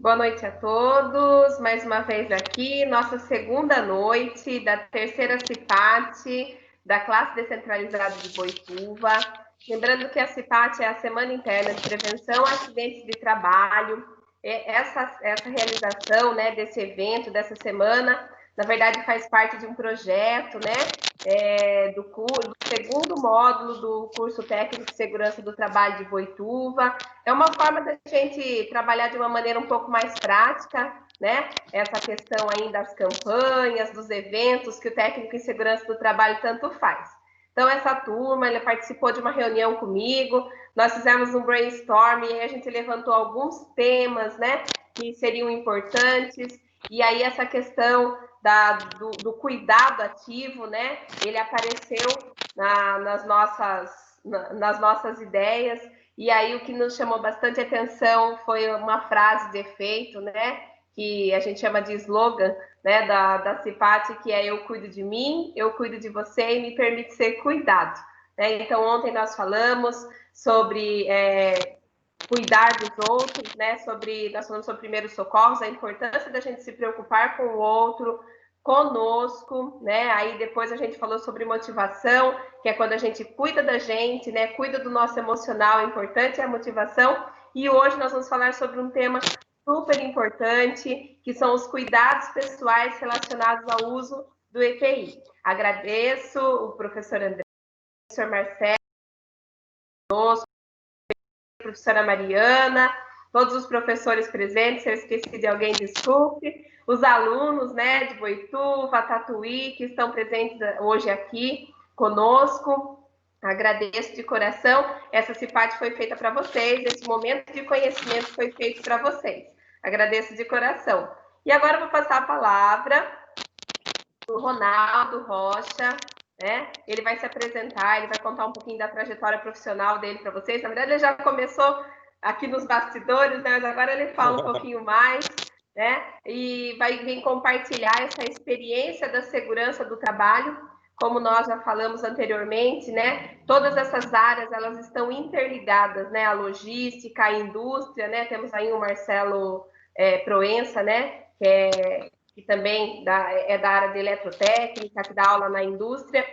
Boa noite a todos, mais uma vez aqui, nossa segunda noite da terceira CIPAT, da classe descentralizada de Boituva. Lembrando que a CIPAT é a Semana Interna de Prevenção a Acidentes de Trabalho. Essa realização, né, desse evento, dessa semana, na verdade faz parte de um projeto, né, do segundo módulo do curso técnico de segurança do trabalho de Boituva. É uma forma da gente trabalhar de uma maneira um pouco mais prática, né? Essa questão aí das campanhas, dos eventos que o técnico em segurança do trabalho tanto faz. Então, essa turma, ele participou de uma reunião comigo, nós fizemos um brainstorm e aí a gente levantou alguns temas, né, que seriam importantes, e aí essa questão do cuidado ativo, né, ele apareceu nas nossas ideias. E aí o que nos chamou bastante atenção foi uma frase de efeito, né? Que a gente chama de slogan, né? Da CIPAT, que é eu cuido de mim, eu cuido de você e me permite ser cuidado. Né? Então ontem nós falamos sobre cuidar dos outros, né? Nós falamos sobre primeiros socorros, a importância da gente se preocupar com o outro, conosco, né? Aí depois a gente falou sobre motivação, que é quando a gente cuida da gente, né? Cuida do nosso emocional, é importante a motivação. E hoje nós vamos falar sobre um tema super importante, que são os cuidados pessoais relacionados ao uso do EPI. Agradeço o professor André, o professor Marcelo, a professora Mariana, todos os professores presentes, se eu esqueci de alguém, desculpe, os alunos, né, de Boituva, Tatuí, que estão presentes hoje aqui conosco. Agradeço de coração. Essa CIPAT foi feita para vocês, esse momento de conhecimento foi feito para vocês. Agradeço de coração. E agora eu vou passar a palavra para o Ronaldo Rocha, né? Ele vai se apresentar, ele vai contar um pouquinho da trajetória profissional dele para vocês. Na verdade, ele já começou aqui nos bastidores, né? Mas agora ele fala um pouquinho mais, né? E vai vir compartilhar essa experiência da segurança do trabalho. Como nós já falamos anteriormente, né? Todas essas áreas, elas estão interligadas, né? A logística, a indústria, né? Temos aí o Marcelo Proença, né? Que também é da área de eletrotécnica, que dá aula na indústria.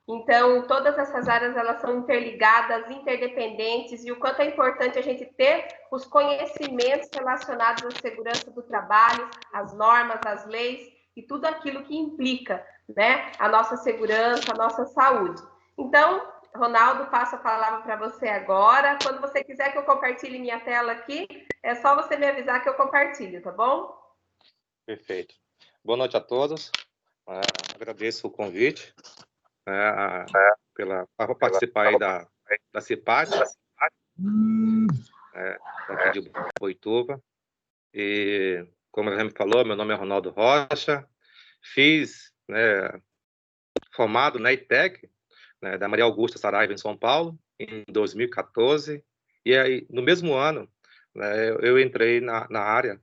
Então, todas essas áreas, elas são interligadas, interdependentes, e o quanto é importante a gente ter os conhecimentos relacionados à segurança do trabalho, as normas, as leis, e tudo aquilo que implica, né, a nossa segurança, a nossa saúde. Então, Ronaldo, passo a palavra para você agora. Quando você quiser que eu compartilhe minha tela aqui, é só você me avisar que eu compartilho, tá bom? Perfeito. Boa noite a todos. Agradeço o convite para participar aí da CIPAT, daqui de Boituva. E, como a gente falou, meu nome é Ronaldo Rocha. Fiz, formado na ITEC, da Maria Augusta Saraiva, em São Paulo, em 2014. E aí, no mesmo ano, eu entrei na área,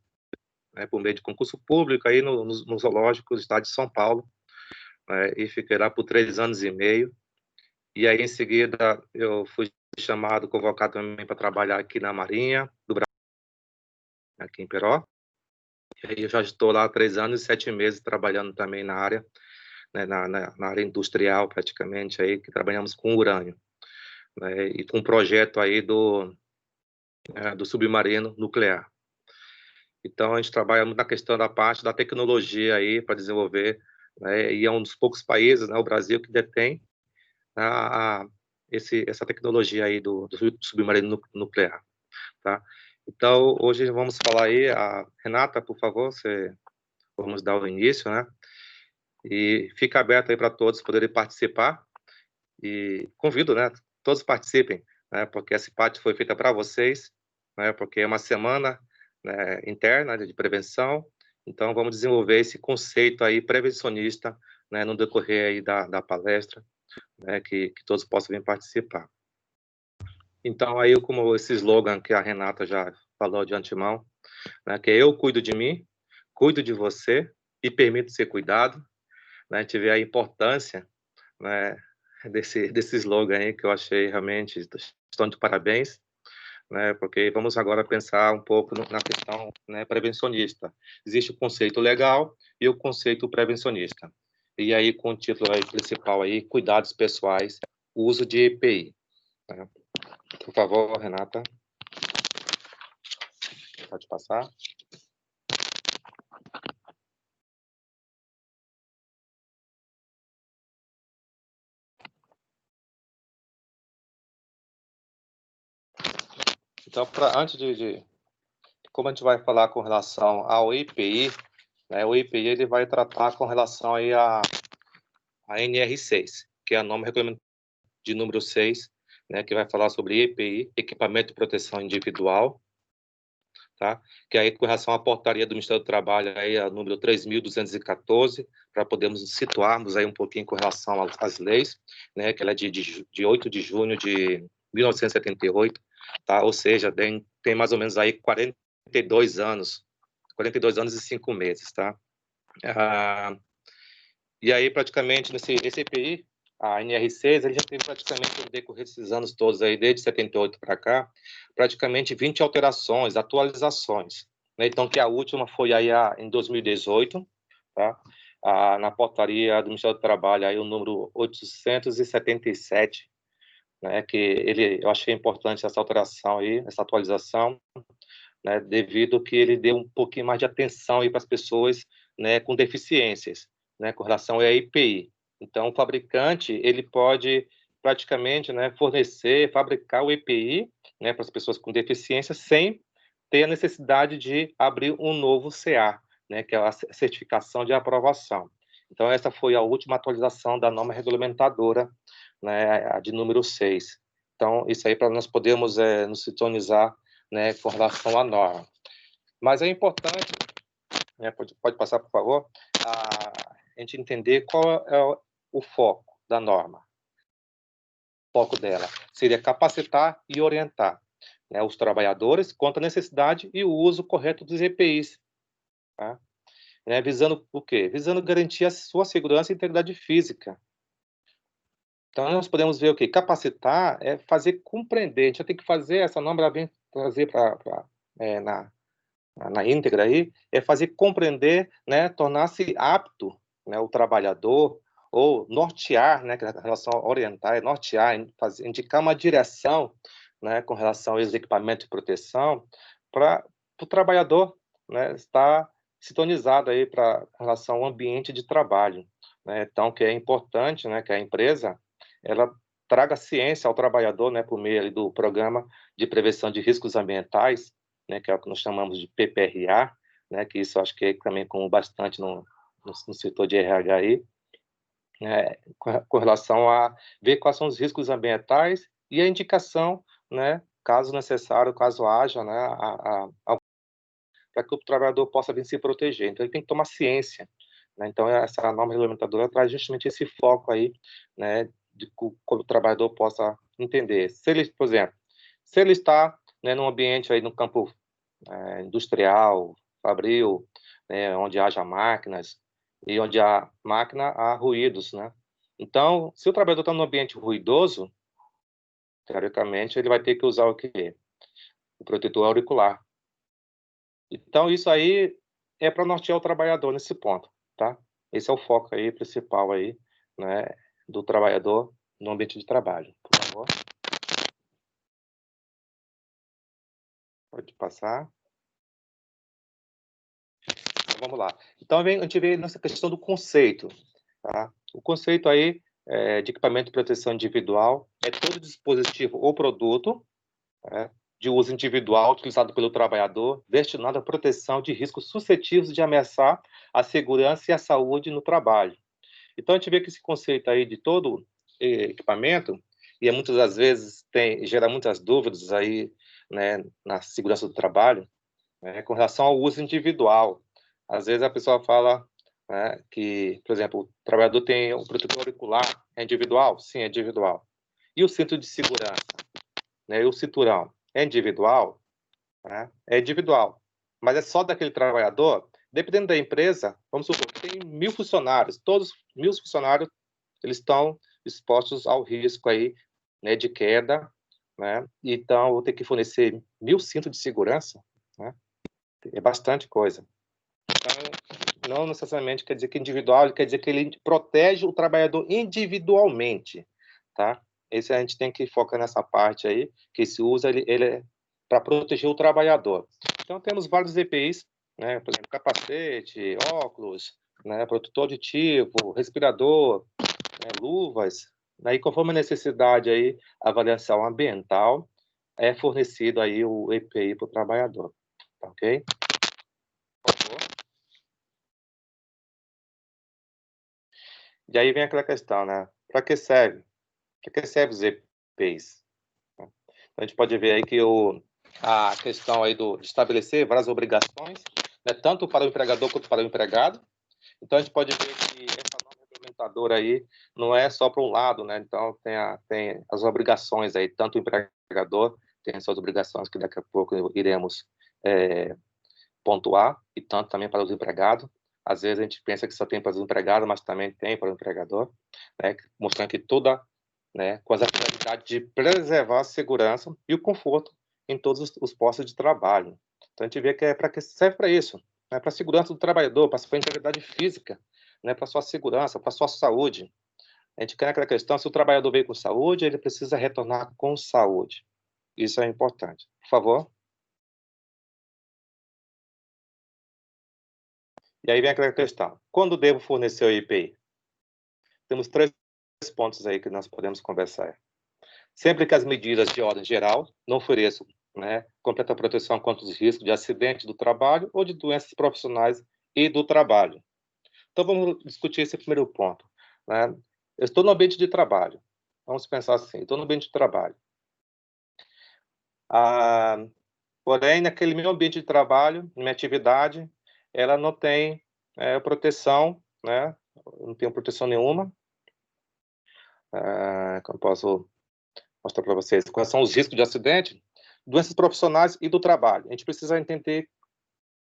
por meio de concurso público, aí no Zoológico do Estado de São Paulo, e fiquei lá por 3 anos e meio. E aí, em seguida, eu fui convocado também para trabalhar aqui na Marinha do Brasil, aqui em Peró. E aí eu já estou lá há 3 anos e 7 meses trabalhando também na área, na área industrial, praticamente, aí, que trabalhamos com urânio, e com um projeto aí do submarino nuclear. Então, a gente trabalha muito na questão da parte da tecnologia aí para desenvolver, e é um dos poucos países, o Brasil, que detém essa tecnologia aí do submarino nuclear, tá? Então, hoje vamos falar aí, Renata, por favor, vamos dar o início, né? E fica aberto aí para todos poderem participar e convido, todos participem, porque essa parte foi feita para vocês, porque é uma semana, interna de prevenção, então vamos desenvolver esse conceito aí prevencionista, no decorrer aí da palestra, que todos possam vir participar. Então, aí, como esse slogan que a Renata já falou de antemão, que é eu cuido de mim, cuido de você e permito ser cuidado, a gente vê a importância, desse slogan aí, que eu achei realmente, estão de parabéns, né, porque vamos agora pensar um pouco na questão, né, prevencionista. Existe o conceito legal e o conceito prevencionista. E aí, com o título aí principal aí, cuidados pessoais, uso de EPI. Né? Por favor, Renata. Pode passar. Então, antes como a gente vai falar com relação ao EPI, né, o EPI ele vai tratar com relação aí a NR6, que é a norma regulamentar de número 6, né, que vai falar sobre EPI, equipamento de proteção individual, tá? Que aí com relação à portaria do Ministério do Trabalho, aí a número 3.214, para podermos situarmos aí um pouquinho com relação às leis, né, que ela é de 8 de junho de 1978, tá? Ou seja, tem mais ou menos aí 42 anos e 5 meses, tá? E aí, praticamente, esse EPI, a NR6, ele já tem praticamente, no decorrer desses anos todos aí, desde 78 para cá, praticamente 20 alterações, atualizações, né? Então, que a última foi aí em 2018, tá? Na portaria do Ministério do Trabalho, aí o número 877, né? Eu achei importante essa alteração aí, essa atualização, né? Devido que ele deu um pouquinho mais de atenção aí para as pessoas, né, com deficiências, né, com relação à IPI. Então, o fabricante ele pode praticamente, né, fabricar o EPI, né, para as pessoas com deficiência sem ter a necessidade de abrir um novo CA, né, que é a certificação de aprovação. Então, essa foi a última atualização da norma regulamentadora, né, a de número 6. Então, isso aí para nós podermos nos sintonizar, né, com relação à norma. Mas é importante, né, pode passar, por favor, a gente entender qual é o foco da norma. O foco dela seria capacitar e orientar, né, os trabalhadores quanto à necessidade e o uso correto dos EPIs, tá? Né, visando o quê? Visando garantir a sua segurança e integridade física. Então, nós podemos ver o quê? Capacitar é fazer compreender. A gente já tem que fazer, essa norma ela vem trazer na íntegra aí, é fazer compreender, né, tornar-se apto, né, o trabalhador, ou nortear, né, que é a relação a orientar, é nortear, indicar uma direção, né, com relação aos equipamentos de proteção, para o trabalhador, né, estar sintonizado aí para relação ao ambiente de trabalho, né? Então, que é importante, né, que a empresa ela traga ciência ao trabalhador, né, por meio ali do programa de prevenção de riscos ambientais, né, que é o que nós chamamos de PPRA, né, que isso acho que é também como bastante no setor de RH aí, né, com relação a ver quais são os riscos ambientais e a indicação, né, caso necessário, caso haja, né, para que o trabalhador possa vir se proteger. Então, ele tem que tomar ciência, né? Então, essa norma regulamentadora traz justamente esse foco aí, né, de como o trabalhador possa entender. Se ele, por exemplo, se ele está, né, num ambiente aí no campo industrial, fabril, né, onde haja máquinas, e onde há máquina, há ruídos, né? Então, se o trabalhador está num ambiente ruidoso, teoricamente, ele vai ter que usar o quê? O protetor auricular. Então, isso aí é para nortear o trabalhador nesse ponto, tá? Esse é o foco aí principal aí, né, do trabalhador no ambiente de trabalho. Por favor. Pode passar. Então, vamos lá. Então, a gente vê nessa questão do conceito, tá? O conceito aí de equipamento de proteção individual é todo dispositivo ou produto, né, de uso individual utilizado pelo trabalhador destinado à proteção de riscos suscetíveis de ameaçar a segurança e a saúde no trabalho. Então, a gente vê que esse conceito aí de todo equipamento, e muitas das vezes gera muitas dúvidas aí, né, na segurança do trabalho, né, com relação ao uso individual. Às vezes a pessoa fala, né, que, por exemplo, o trabalhador tem um protetor auricular, é individual? Sim, é individual. E o cinto de segurança, né, e o cinturão, é individual? Né? É individual. Mas é só daquele trabalhador? Dependendo da empresa, vamos supor que tem 1.000 funcionários, todos 1.000 funcionários eles estão expostos ao risco aí, né, de queda, né? Então, eu vou ter que fornecer 1.000 cintos de segurança, né? É bastante coisa. Então, não necessariamente quer dizer que individual, quer dizer que ele protege o trabalhador individualmente, tá? Esse a gente tem que focar nessa parte aí, que se usa ele é para proteger o trabalhador. Então, temos vários EPIs, né? Por exemplo, capacete, óculos, né? Protetor auditivo, respirador, né? Luvas. Aí, conforme a necessidade aí, avaliação ambiental, é fornecido aí o EPI para o trabalhador, tá ok? Por favor. E aí vem aquela questão, né? Para que serve? Para que serve os EPIs? Então, a gente pode ver aí que a questão aí de estabelecer várias obrigações, né, tanto para o empregador quanto para o empregado. Então, a gente pode ver que essa norma regulamentadora aí não é só para um lado, né? Então, tem as obrigações aí, tanto o empregador tem as suas obrigações, que daqui a pouco iremos pontuar, e tanto também para os empregados. Às vezes a gente pensa que só tem para os empregados, mas também tem para o empregador, né? Mostrando que toda, né, com as finalidades de preservar a segurança e o conforto em todos os postos de trabalho. Então a gente vê que serve para isso, né? Para a segurança do trabalhador, para a sua integridade física, né? Para a sua segurança, para a sua saúde. A gente quer aquela questão, se o trabalhador veio com saúde, ele precisa retornar com saúde. Isso é importante. Por favor. E aí vem aquela questão, quando devo fornecer o IPI? Temos 3 pontos aí que nós podemos conversar. Sempre que as medidas de ordem geral não ofereçam, né, completa proteção contra os riscos de acidente do trabalho ou de doenças profissionais e do trabalho. Então, vamos discutir esse primeiro ponto, né? Eu estou no ambiente de trabalho. Vamos pensar assim, estou no ambiente de trabalho. Porém, naquele meu ambiente de trabalho, minha atividade, ela não tem proteção, né? Não tem proteção nenhuma. Que eu posso mostrar para vocês quais são os riscos de acidente, doenças profissionais e do trabalho. A gente precisa entender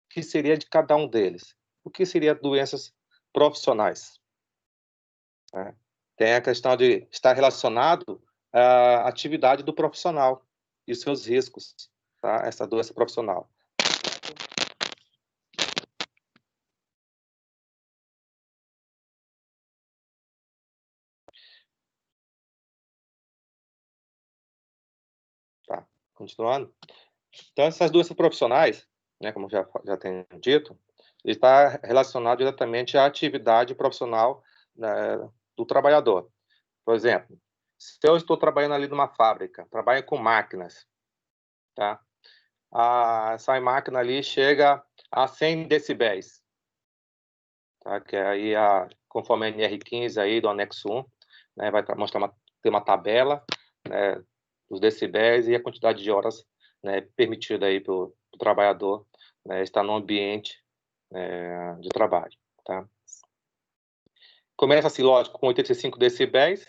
o que seria de cada um deles. O que seria doenças profissionais? Né? Tem a questão de estar relacionado à atividade do profissional e seus riscos, tá? Essa doença profissional. Tá, continuando. Então, essas doenças profissionais, né, como já tenho dito, está relacionado diretamente à atividade profissional, né, do trabalhador. Por exemplo, se eu estou trabalhando ali numa fábrica, trabalho com máquinas, tá? Essa máquina ali chega a 100 decibéis, tá? Que aí, conforme a NR15 aí do anexo 1, né, vai mostrar tem uma tabela, né, dos decibéis e a quantidade de horas, né, permitida aí para o trabalhador, né, estar no ambiente de trabalho, tá? Começa assim, lógico, com 85 decibéis,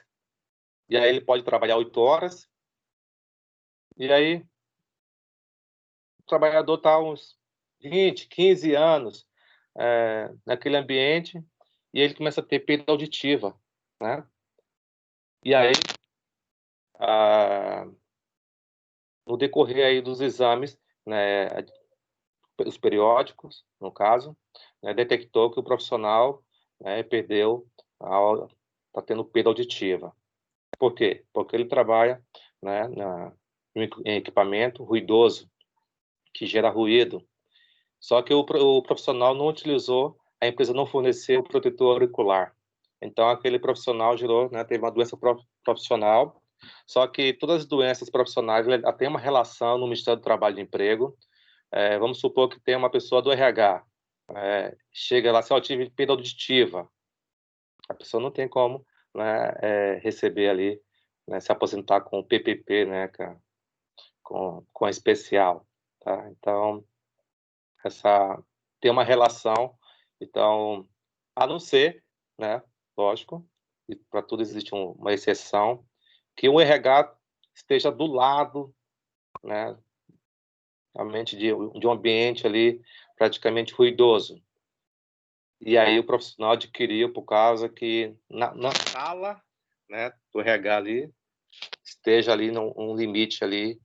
e aí ele pode trabalhar 8 horas, e aí o trabalhador está uns 20, 15 anos naquele ambiente, e ele começa a ter perda auditiva, né? E aí, no decorrer aí dos exames, né, os periódicos, no caso, né, detectou que o profissional, né, está tendo perda auditiva. Por quê? Porque ele trabalha, né, em equipamento ruidoso, que gera ruído. Só que o profissional não utilizou, a empresa não forneceu o protetor auricular. Então, aquele profissional né, teve uma doença profissional, só que todas as doenças profissionais têm uma relação no Ministério do Trabalho e Emprego. Vamos supor que tem uma pessoa do RH, chega lá, se ela tive perda auditiva, a pessoa não tem como, né, receber ali, né, se aposentar com o PPP, né, com a especial, tá? Então, tem uma relação, então, a não ser, né, lógico, e para tudo existe uma exceção, que o RH esteja do lado, né, realmente de um ambiente ali praticamente ruidoso. E aí o profissional adquiriu por causa que na sala, né, do RH ali esteja ali num limite ali,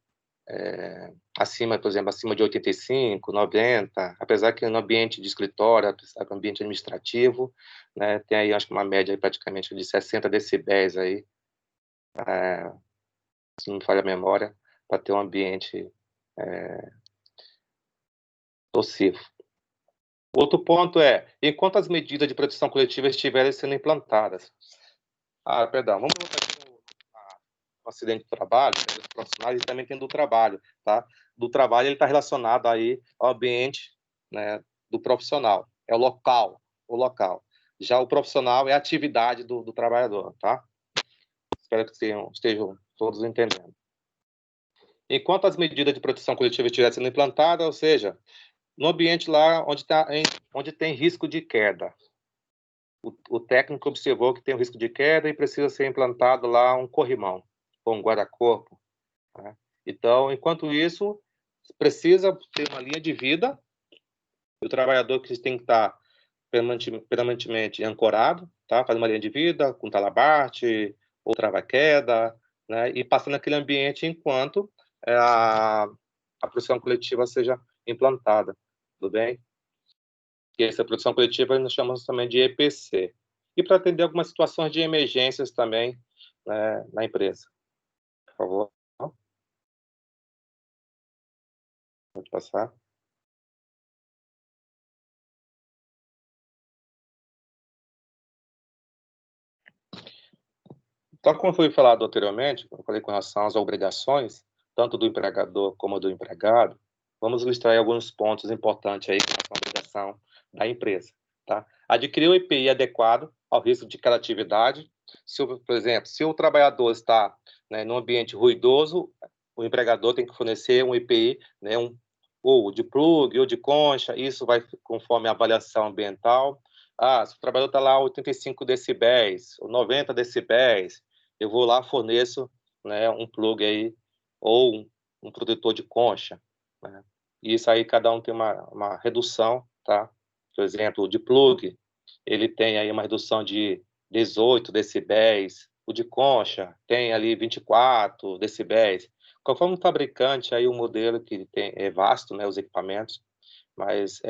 acima, por exemplo, acima de 85, 90, apesar que no ambiente de escritório, no ambiente administrativo, né, tem aí, acho que uma média aí praticamente de 60 decibéis aí, se não me falha a memória, para ter um ambiente nocivo. Outro ponto é, enquanto as medidas de proteção coletiva estiverem sendo implantadas. Perdão, vamos voltar aqui no acidente do trabalho, dos profissionais, e também tem do trabalho, tá? Do trabalho, ele está relacionado aí ao ambiente, né, do profissional, é o local. Já o profissional é a atividade do trabalhador, tá? Espero que estejam todos entendendo. Enquanto as medidas de proteção coletiva estiverem sendo implantadas, ou seja, no ambiente lá onde tem risco de queda. O técnico observou que tem um risco de queda e precisa ser implantado lá um corrimão, ou um guarda-corpo. Né? Então, enquanto isso, precisa ter uma linha de vida, o trabalhador que tem que estar permanentemente ancorado, tá? Faz uma linha de vida com talabarte ou trava-queda, né? E passando naquele ambiente enquanto a proteção coletiva seja implantada, tudo bem? E essa produção coletiva nós chamamos também de EPC. E para atender algumas situações de emergências também, né, na empresa. Por favor. Pode passar. Então, como foi falado anteriormente, eu falei com relação às obrigações, tanto do empregador como do empregado, vamos listar aí alguns pontos importantes aí com relação à obrigação da empresa. Tá? Adquirir o EPI adequado ao risco de cada atividade. Por exemplo, se o trabalhador está, né, num ambiente ruidoso, o empregador tem que fornecer um EPI, né, ou de plug ou de concha, isso vai conforme a avaliação ambiental. Se o trabalhador está lá 85 decibéis, ou 90 decibéis, eu vou lá, forneço, né, um plug aí, ou um protetor de concha. Né? E isso aí, cada um tem uma redução, tá? Por exemplo, o de plug, ele tem aí uma redução de 18 decibéis, o de concha tem ali 24 decibéis. Conforme o fabricante, aí o modelo que tem é vasto, né, os equipamentos, mas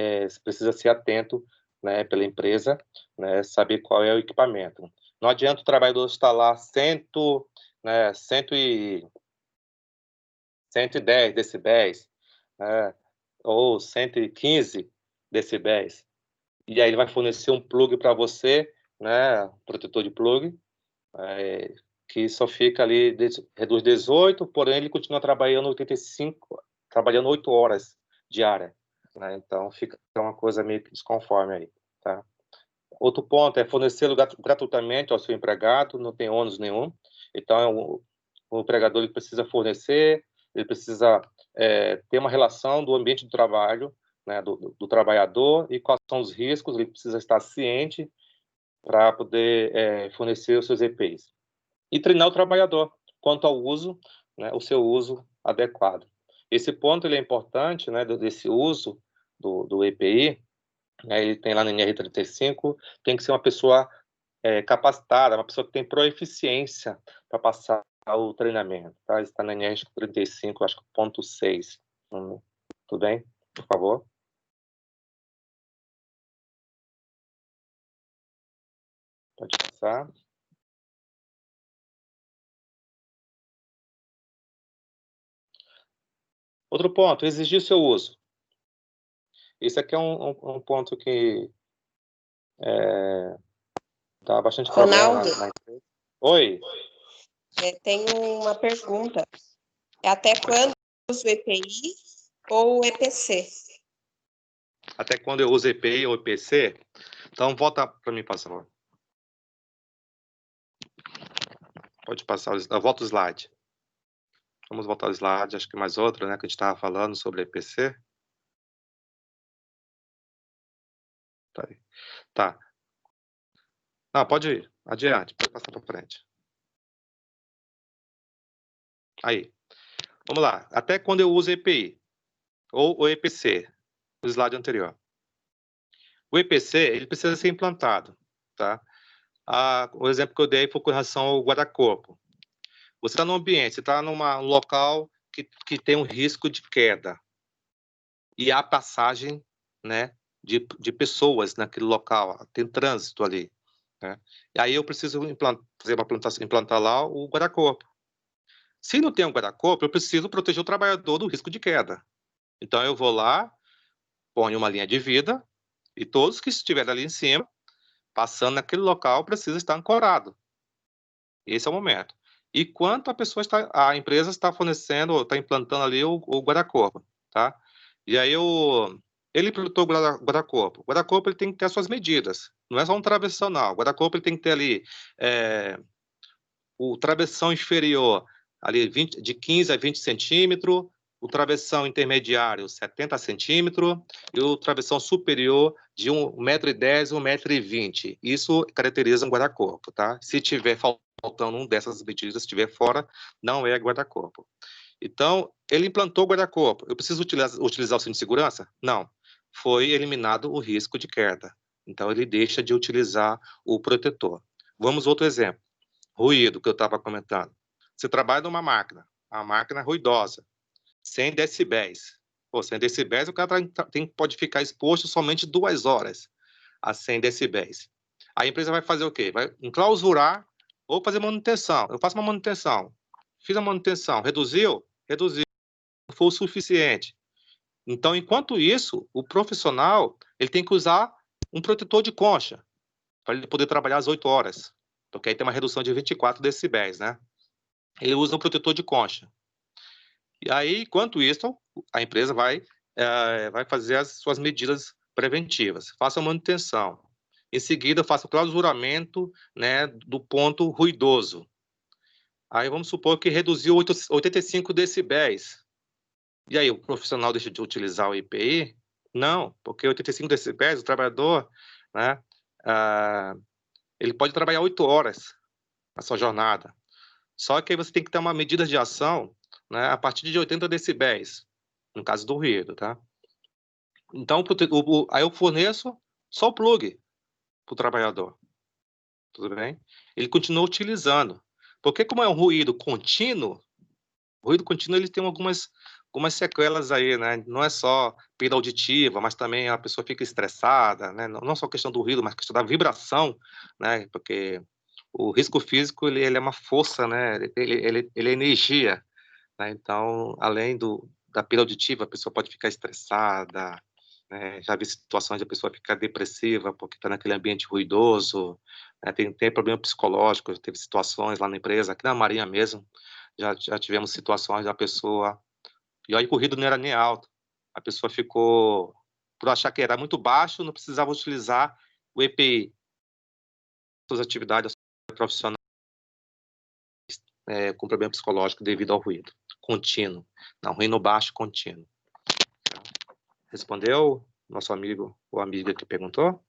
precisa ser atento, né, pela empresa, né, saber qual é o equipamento. Não adianta o trabalhador estar lá 110 decibéis, né, ou 115 decibéis. E aí ele vai fornecer um plug para você, né, protetor de plug, que só fica ali, reduz 18, porém ele continua trabalhando 85, trabalhando 8 horas diárias. Né? Então fica uma coisa meio que desconforme aí. Tá? Outro ponto é fornecer gratuitamente ao seu empregado, não tem ônus nenhum. Então o empregador ele precisa fornecer, ele precisa ter uma relação do ambiente do trabalho, né, do trabalhador, e quais são os riscos, ele precisa estar ciente para poder fornecer os seus EPIs. E treinar o trabalhador quanto ao uso, né, o seu uso adequado. Esse ponto ele é importante, né, desse uso do EPI, né, ele tem lá na NR35, tem que ser uma pessoa capacitada, uma pessoa que tem proeficiência para passar o treinamento. Tá? Está na NR35, acho que ponto 6. Tudo bem? Por favor. Pode passar. Outro ponto, exigir seu uso. Isso aqui é um ponto que dá bastante problema Ronaldo, na empresa. Oi. tenho uma pergunta. É até quando eu uso o EPI ou o EPC? Até quando eu uso EPI ou EPC? Então, volta para mim, por favor. Pode passar, volta o slide. Vamos voltar ao slide, acho que mais outra, né, que a gente estava falando sobre EPC. Tá aí. Tá. Não, pode ir. Adiante, pode passar para frente. Aí. Vamos lá. Até quando eu uso EPI ou o EPC, no slide anterior. O EPC, ele precisa ser implantado, tá? O exemplo que eu dei foi com relação ao guarda-corpo. Você está num ambiente, você está num local que tem um risco de queda e há passagem, né, de pessoas naquele local, tem trânsito ali, né? E aí eu preciso fazer uma plantação, implantar lá o guarda-corpo. Se não tem um guarda-corpo, eu preciso proteger o trabalhador do risco de queda. Então eu vou lá, ponho uma linha de vida e todos que estiverem ali em cima, passando naquele local, precisam estar ancorados. Esse é o momento. E quanto a empresa está fornecendo, está implantando ali o guarda-corpo, tá? E aí ele implantou o guarda-corpo. O guarda-corpo ele tem que ter as suas medidas. Não é só um travessão, não. O guarda-corpo ele tem que ter ali o travessão inferior ali de 15 a 20 centímetros, o travessão intermediário 70 centímetros e o travessão superior de 1,10 m, 1,20 m. Isso caracteriza um guarda-corpo, tá? Se tiver faltando um dessas medidas, se estiver fora, não é guarda-corpo. Então, ele implantou o guarda-corpo. Eu preciso utilizar o cinto de segurança? Não. Foi eliminado o risco de queda. Então, ele deixa de utilizar o protetor. Vamos outro exemplo. Ruído, que eu estava comentando. Você trabalha numa máquina, a máquina é ruidosa, 100 decibéis. Pô, 100 decibéis, o cara pode ficar exposto somente 2 horas a 100 decibéis. A empresa vai fazer o quê? Vai enclausurar ou fazer manutenção. Eu faço uma manutenção. Fiz a manutenção. Reduziu? Reduziu. Não foi o suficiente. Então, enquanto isso, o profissional ele tem que usar um protetor de concha para ele poder trabalhar às 8 horas. Porque aí tem uma redução de 24 decibéis, né? Ele usa um protetor de concha. E aí, enquanto isso, a empresa vai fazer as suas medidas preventivas. Faça a manutenção. Em seguida, faça o clausuramento, né, do ponto ruidoso. Aí vamos supor que reduziu 85 decibéis. E aí, o profissional deixa de utilizar o EPI? Não, porque 85 decibéis, o trabalhador, né, ele pode trabalhar 8 horas na sua jornada. Só que aí você tem que ter uma medida de ação, né, a partir de 80 decibéis, no caso do ruído, tá? Então, aí eu forneço só o plug para o trabalhador, tudo bem? Ele continua utilizando. Porque como é um ruído contínuo, o ruído contínuo ele tem algumas sequelas aí, né? Não é só perda auditiva, mas também a pessoa fica estressada, né? Não só a questão do ruído, mas a questão da vibração, né? Porque o risco físico ele é uma força, né? Ele é energia, né? Então, além da perda auditiva, a pessoa pode ficar estressada, né? Já vi situações de a pessoa ficar depressiva porque está naquele ambiente ruidoso, né? Tem problema psicológico, teve situações lá na empresa, aqui na Marinha mesmo, já tivemos situações da pessoa, e olha que o ruído não era nem alto, a pessoa ficou, por achar que era muito baixo, não precisava utilizar o EPI, suas atividades profissionais com problema psicológico devido ao ruído contínuo, não, ruído baixo contínuo. Respondeu nosso amigo ou amiga que perguntou?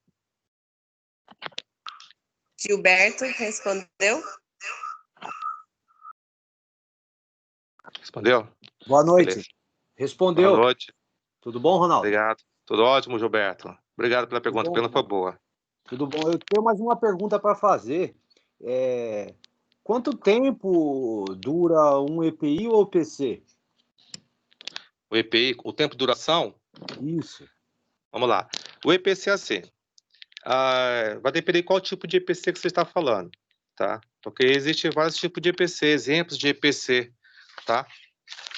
Gilberto respondeu? Respondeu? Boa noite. Beleza. Respondeu. Boa noite. Tudo bom, Ronaldo? Obrigado. Tudo ótimo, Gilberto. Obrigado pela pergunta. A bom, pergunta foi boa. Tudo bom. Eu tenho mais uma pergunta para fazer. Quanto tempo dura um EPI ou PC? O EPI, o tempo de duração? Isso. Vamos lá. O EPC é assim. Vai depender de qual tipo de EPC que você está falando, tá? Porque existem vários tipos de EPC, exemplos de EPC, tá?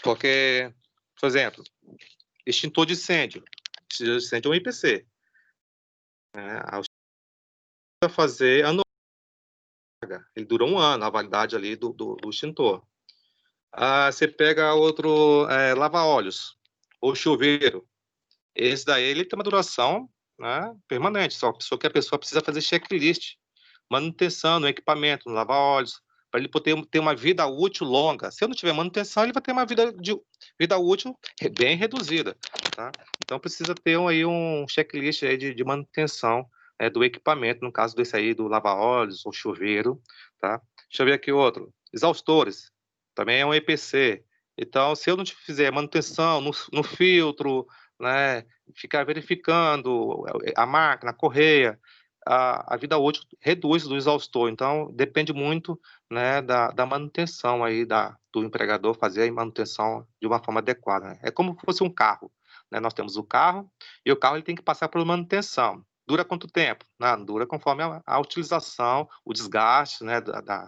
Porque, por exemplo, extintor de incêndio. Extintor de incêndio é um EPC. Vai fazer ele dura 1 ano, a validade ali do extintor. Você pega outro lava-óleos, ou chuveiro. Esse daí ele tem uma duração, né, permanente, só que a pessoa precisa fazer checklist, manutenção no equipamento, no lava-óleos, para ele poder ter uma vida útil longa. Se eu não tiver manutenção, ele vai ter uma vida útil bem reduzida, tá? Então precisa ter aí um checklist aí de manutenção do equipamento, no caso desse aí do lava-óleos ou chuveiro, tá? Deixa eu ver aqui outro. Exaustores, também é um EPC. Então, se eu não fizer manutenção no filtro, né, ficar verificando a máquina, a correia, a vida útil reduz do exaustor. Então, depende muito, né, da manutenção aí do empregador fazer a manutenção de uma forma adequada, né? É como se fosse um carro, né? Nós temos o carro e o carro ele tem que passar por manutenção. Dura quanto tempo? Não, dura conforme a utilização, o desgaste, né,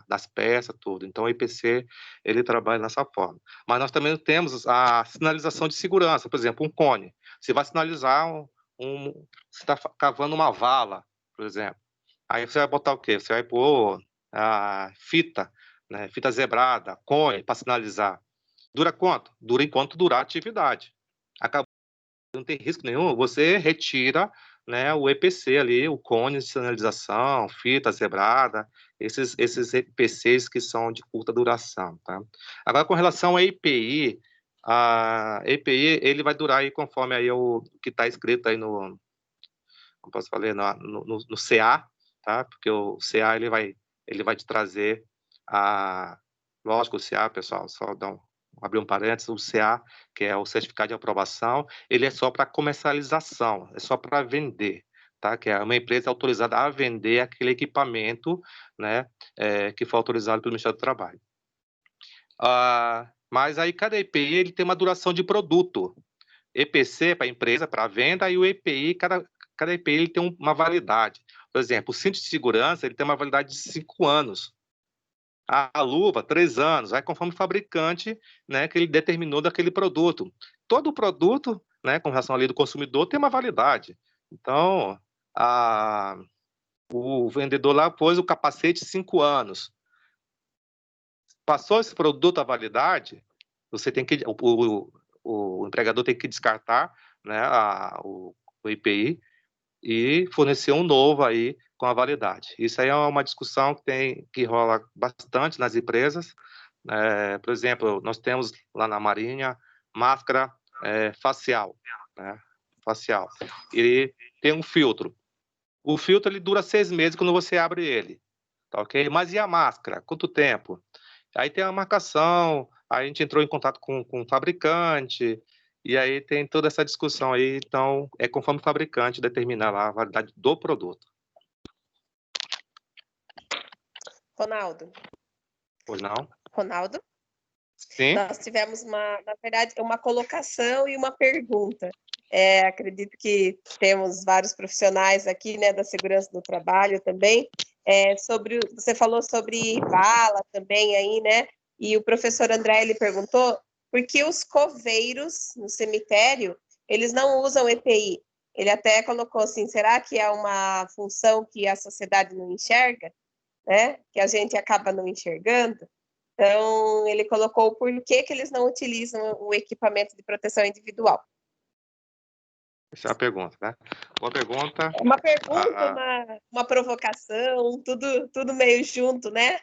das peças, tudo. Então, o IPC, ele trabalha dessa forma. Mas nós também temos a sinalização de segurança, por exemplo, um cone. Você vai sinalizar você está cavando uma vala, por exemplo. Aí você vai botar o quê? Você vai pôr a fita, né, fita zebrada, cone, para sinalizar. Dura quanto? Dura enquanto durar a atividade. Acabou, não tem risco nenhum, você retira, né, o EPC ali, o cone de sinalização, fita zebrada, esses EPCs que são de curta duração, tá? Agora, com relação à EPI, a EPI, ele vai durar aí conforme aí o que está escrito aí no, como posso falar, no CA, tá? Porque o CA ele vai te trazer lógico, o CA, pessoal, só abrir um parênteses, o CA, que é o certificado de aprovação, ele é só para comercialização, é só para vender, tá? Que é uma empresa autorizada a vender aquele equipamento, né, que foi autorizado pelo Ministério do Trabalho. Mas aí cada EPI ele tem uma duração de produto. EPC para empresa, para venda, e o EPI, cada EPI ele tem uma validade. Por exemplo, o cinto de segurança ele tem uma validade de 5 anos. A luva, 3 anos. Aí conforme o fabricante, né, que ele determinou daquele produto. Todo produto, né, com relação à lei do consumidor, tem uma validade. Então, o vendedor lá pôs o capacete 5 anos. Passou esse produto à validade, você tem que o empregador tem que descartar, né, o IPI e fornecer um novo aí com a validade. Isso aí é uma discussão que rola bastante nas empresas. Por exemplo, nós temos lá na Marinha máscara facial, né, facial. Ele tem um filtro. O filtro ele dura 6 meses quando você abre ele, tá ok? Mas e a máscara? Quanto tempo? Aí tem a marcação, aí a gente entrou em contato com o fabricante, e aí tem toda essa discussão aí, então é conforme o fabricante determinar lá a validade do produto. Ronaldo. Pois não? Ronaldo? Sim. Nós tivemos, na verdade, uma colocação e uma pergunta. Acredito que temos vários profissionais aqui, né, da segurança do trabalho também. Você falou sobre vala também aí, né? E o professor André, ele perguntou por que os coveiros no cemitério, eles não usam EPI? Ele até colocou assim, será que é uma função que a sociedade não enxerga, né? Que a gente acaba não enxergando? Então, ele colocou o porquê que eles não utilizam o equipamento de proteção individual. Essa é a pergunta, né? Boa pergunta. Uma pergunta, uma provocação, tudo meio junto, né?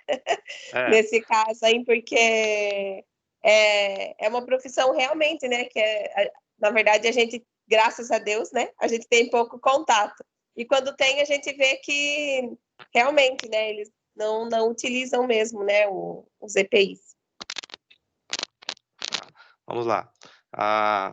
Nesse caso aí, porque é uma profissão realmente, né? Na verdade, a gente, graças a Deus, né? A gente tem pouco contato. E quando tem, a gente vê que realmente, né? Eles não utilizam mesmo, né? Os EPIs. Vamos lá.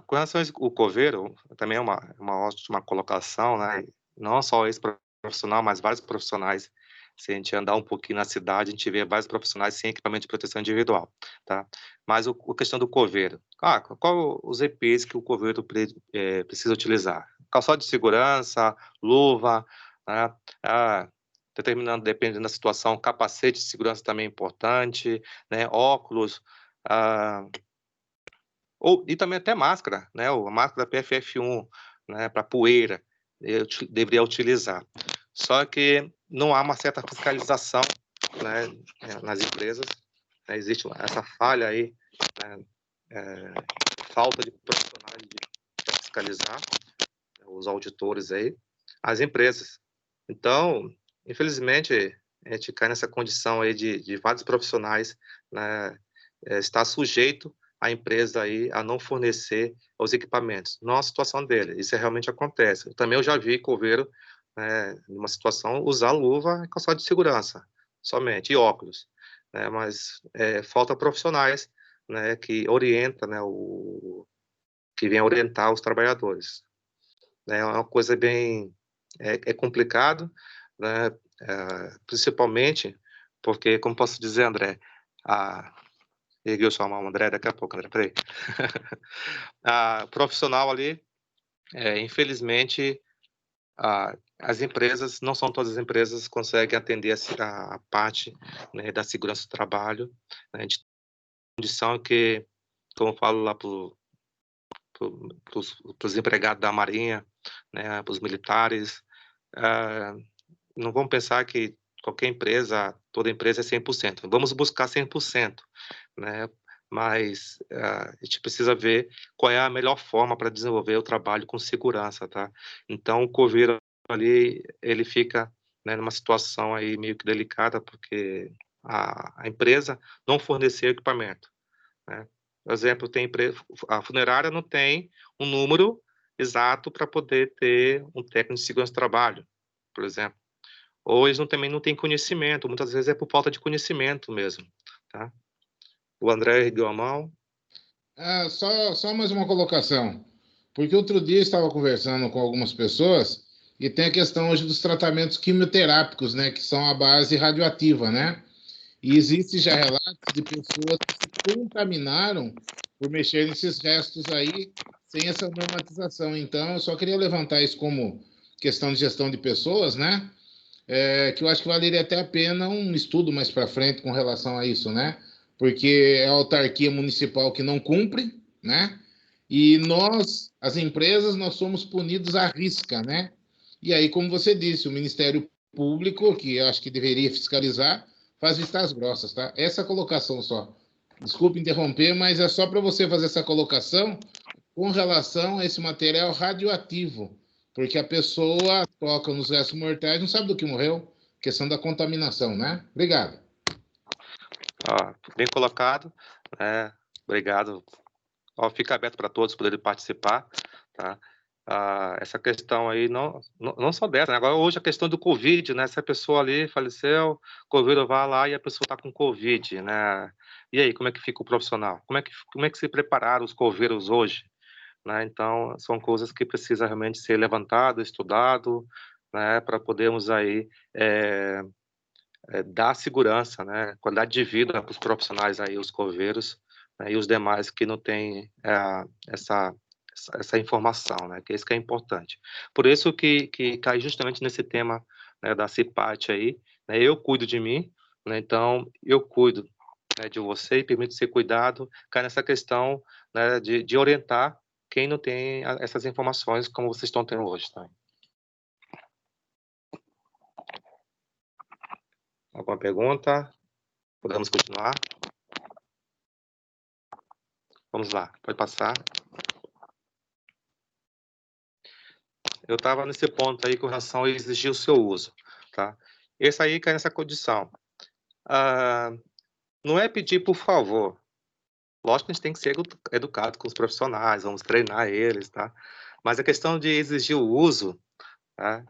Com relação ao coveiro, também é uma ótima colocação, né? Não só esse profissional, mas vários profissionais. Se a gente andar um pouquinho na cidade, a gente vê vários profissionais sem equipamento de proteção individual, tá? Mas a questão do coveiro. Qual os EPIs que o coveiro precisa utilizar? Calçado de segurança, luva, né? Dependendo da situação, capacete de segurança também é importante, né? Óculos, e também até máscara, né? A máscara PFF1, né? Para poeira, eu deveria utilizar. Só que não há uma certa fiscalização, né, nas empresas, né? Existe essa falha aí, né? Falta de profissionais de fiscalizar, né, os auditores aí, as empresas. Então, infelizmente, a gente cai nessa condição aí de vários profissionais, né, estar sujeito a empresa aí a não fornecer os equipamentos. Não é a situação dele, isso realmente acontece. Também eu já vi coveiro, numa situação, usar luva e calçado de segurança, somente, e óculos. Né, mas falta profissionais, né, que orienta, né, que vem orientar os trabalhadores. É uma coisa bem... É complicado, né, principalmente porque, como posso dizer, André, ergueu sua mão, André, daqui a pouco, André, peraí. A profissional ali, infelizmente, as empresas, não são todas as empresas que conseguem atender a parte, né, da segurança do trabalho, né, de condição que, como eu falo lá para os empregados da Marinha, né, para os militares, não vamos pensar que qualquer empresa, toda empresa é 100%. Vamos buscar 100%, né? Mas a gente precisa ver qual é a melhor forma para desenvolver o trabalho com segurança, tá? Então, o coveiro ali, ele fica, né, numa situação aí meio que delicada, porque a empresa não forneceu equipamento, né? Por exemplo, a funerária não tem um número exato para poder ter um técnico de segurança do trabalho, por exemplo. Ou eles também não têm conhecimento, muitas vezes é por falta de conhecimento mesmo, tá? O André ergueu a mão. Só mais uma colocação. Porque outro dia eu estava conversando com algumas pessoas e tem a questão hoje dos tratamentos quimioterápicos, né? Que são a base radioativa, né? E existe já relatos de pessoas que se contaminaram por mexer nesses restos aí sem essa normatização. Então, eu só queria levantar isso como questão de gestão de pessoas, né? Que eu acho que valeria até a pena um estudo mais para frente com relação a isso, né? Porque é a autarquia municipal que não cumpre, né? E nós, as empresas, nós somos punidos à risca, né? E aí, como você disse, o Ministério Público, que eu acho que deveria fiscalizar, faz vistas grossas, tá? Essa colocação só. Desculpe interromper, mas é só para você fazer essa colocação com relação a esse material radioativo, porque a pessoa toca nos restos mortais, não sabe do que morreu, questão da contaminação, né? Obrigado. Bem colocado, obrigado. Fica aberto para todos poderem participar, tá? Essa questão aí, não só dessa, né? Agora hoje a questão do Covid, né? Se a pessoa ali faleceu, Covid vai lá e a pessoa está com Covid, né? E aí, como é que fica o profissional? Como é que se prepararam os coveiros hoje? Né? Então, são coisas que precisam realmente ser levantado, estudado, né? Para podermos aí dar segurança, né? Qualidade de vida para os profissionais aí, os coveiros, né? E os demais que não têm essa informação, né? Que isso que é importante. Por isso que cai justamente nesse tema, né, da CIPAT aí, né? Eu cuido de mim, né? Então eu cuido, né, de você e permito ser cuidado, cai nessa questão, né, de orientar quem não tem essas informações como vocês estão tendo hoje, tá? Alguma pergunta? Podemos continuar? Vamos lá, pode passar. Eu estava nesse ponto aí com relação a exigir o seu uso, tá? Esse aí cai nessa condição. Não é pedir por favor. Lógico que a gente tem que ser educado com os profissionais, vamos treinar eles, tá? Mas a questão de exigir o uso, tá?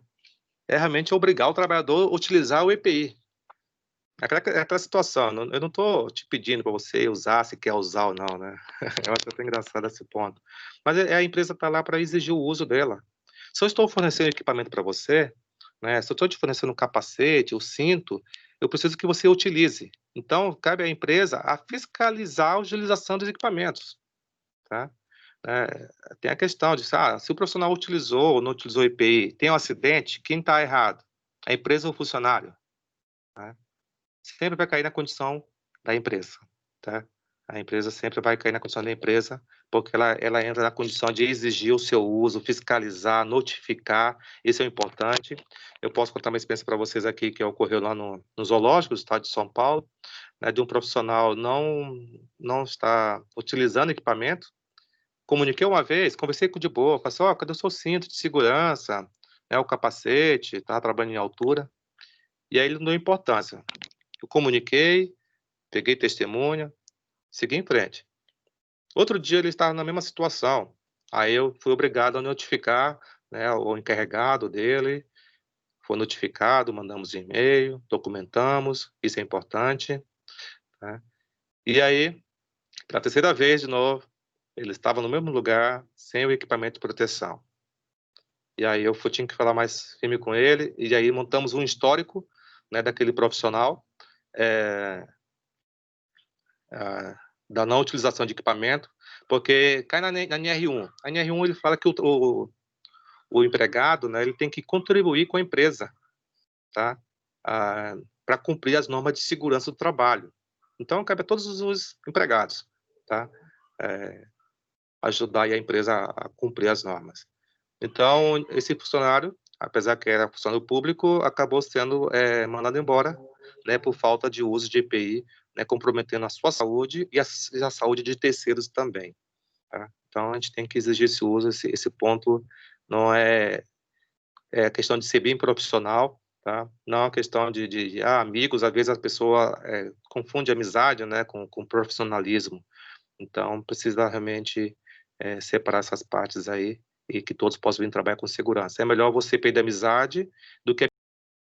É realmente obrigar o trabalhador a utilizar o EPI. É aquela situação, eu não estou te pedindo para você usar, se quer usar ou não, né? Eu acho até engraçado esse ponto. Mas a empresa está lá para exigir o uso dela. Se eu estou fornecendo equipamento para você, né, se eu estou te fornecendo um capacete, o cinto, eu preciso que você utilize. Então, cabe à empresa a fiscalizar a utilização dos equipamentos, tá? Tem a questão de, se o profissional utilizou ou não utilizou o EPI, tem um acidente, quem está errado? A empresa ou o funcionário? Tá? Sempre vai cair na condição da empresa, tá? A empresa sempre vai cair na condição da empresa, porque ela entra na condição de exigir o seu uso, fiscalizar, notificar, isso é importante. Eu posso contar uma experiência para vocês aqui que ocorreu lá no zoológico do estado de São Paulo, né, de um profissional não está utilizando equipamento. Comuniquei uma vez, conversei com de boa, falei assim, cadê o seu cinto de segurança, né, o capacete, estava trabalhando em altura, e aí ele não deu importância. Eu comuniquei, peguei testemunha, segui em frente. Outro dia ele estava na mesma situação. Aí eu fui obrigado a notificar, né, o encarregado dele, foi notificado, mandamos e-mail, documentamos, isso é importante, né? E aí, pela terceira vez de novo, ele estava no mesmo lugar, sem o equipamento de proteção. E aí eu tinha que falar mais firme com ele, e aí montamos um histórico, né, daquele profissional, da não utilização de equipamento, porque cai na NR1. A NR1 ele fala que o empregado, né, ele tem que contribuir com a empresa, tá? Para cumprir as normas de segurança do trabalho. Então, cabe a todos os empregados, tá? Ajudar a empresa a cumprir as normas. Então, esse funcionário, apesar que era funcionário público, acabou sendo mandado embora, né, por falta de uso de EPI, né, comprometendo a sua saúde e a saúde de terceiros também. Tá? Então, a gente tem que exigir esse uso, esse ponto não é questão de ser bem profissional, tá? Não é questão de amigos, às vezes a pessoa confunde amizade, né, com profissionalismo. Então, precisa realmente separar essas partes aí e que todos possam vir trabalhar com segurança. É melhor você perder a amizade do que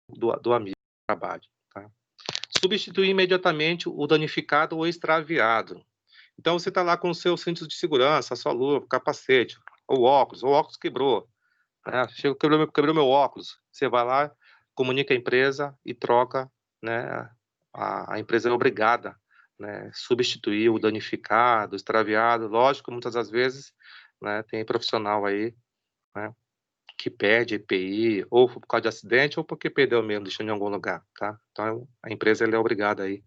do amigo do trabalho. Tá? Substituir imediatamente o danificado ou extraviado. Então, você está lá com o seu cinto de segurança, a sua luva, o capacete, o óculos quebrou. Né? Quebrou meu óculos. Você vai lá, comunica a empresa e troca, né? A empresa é obrigada, né, substituir o danificado, o extraviado. Lógico, muitas das vezes, né, tem profissional aí, né, que perde EPI, ou por causa de acidente, ou porque perdeu mesmo, deixou em algum lugar, tá? Então, a empresa ela é obrigada aí,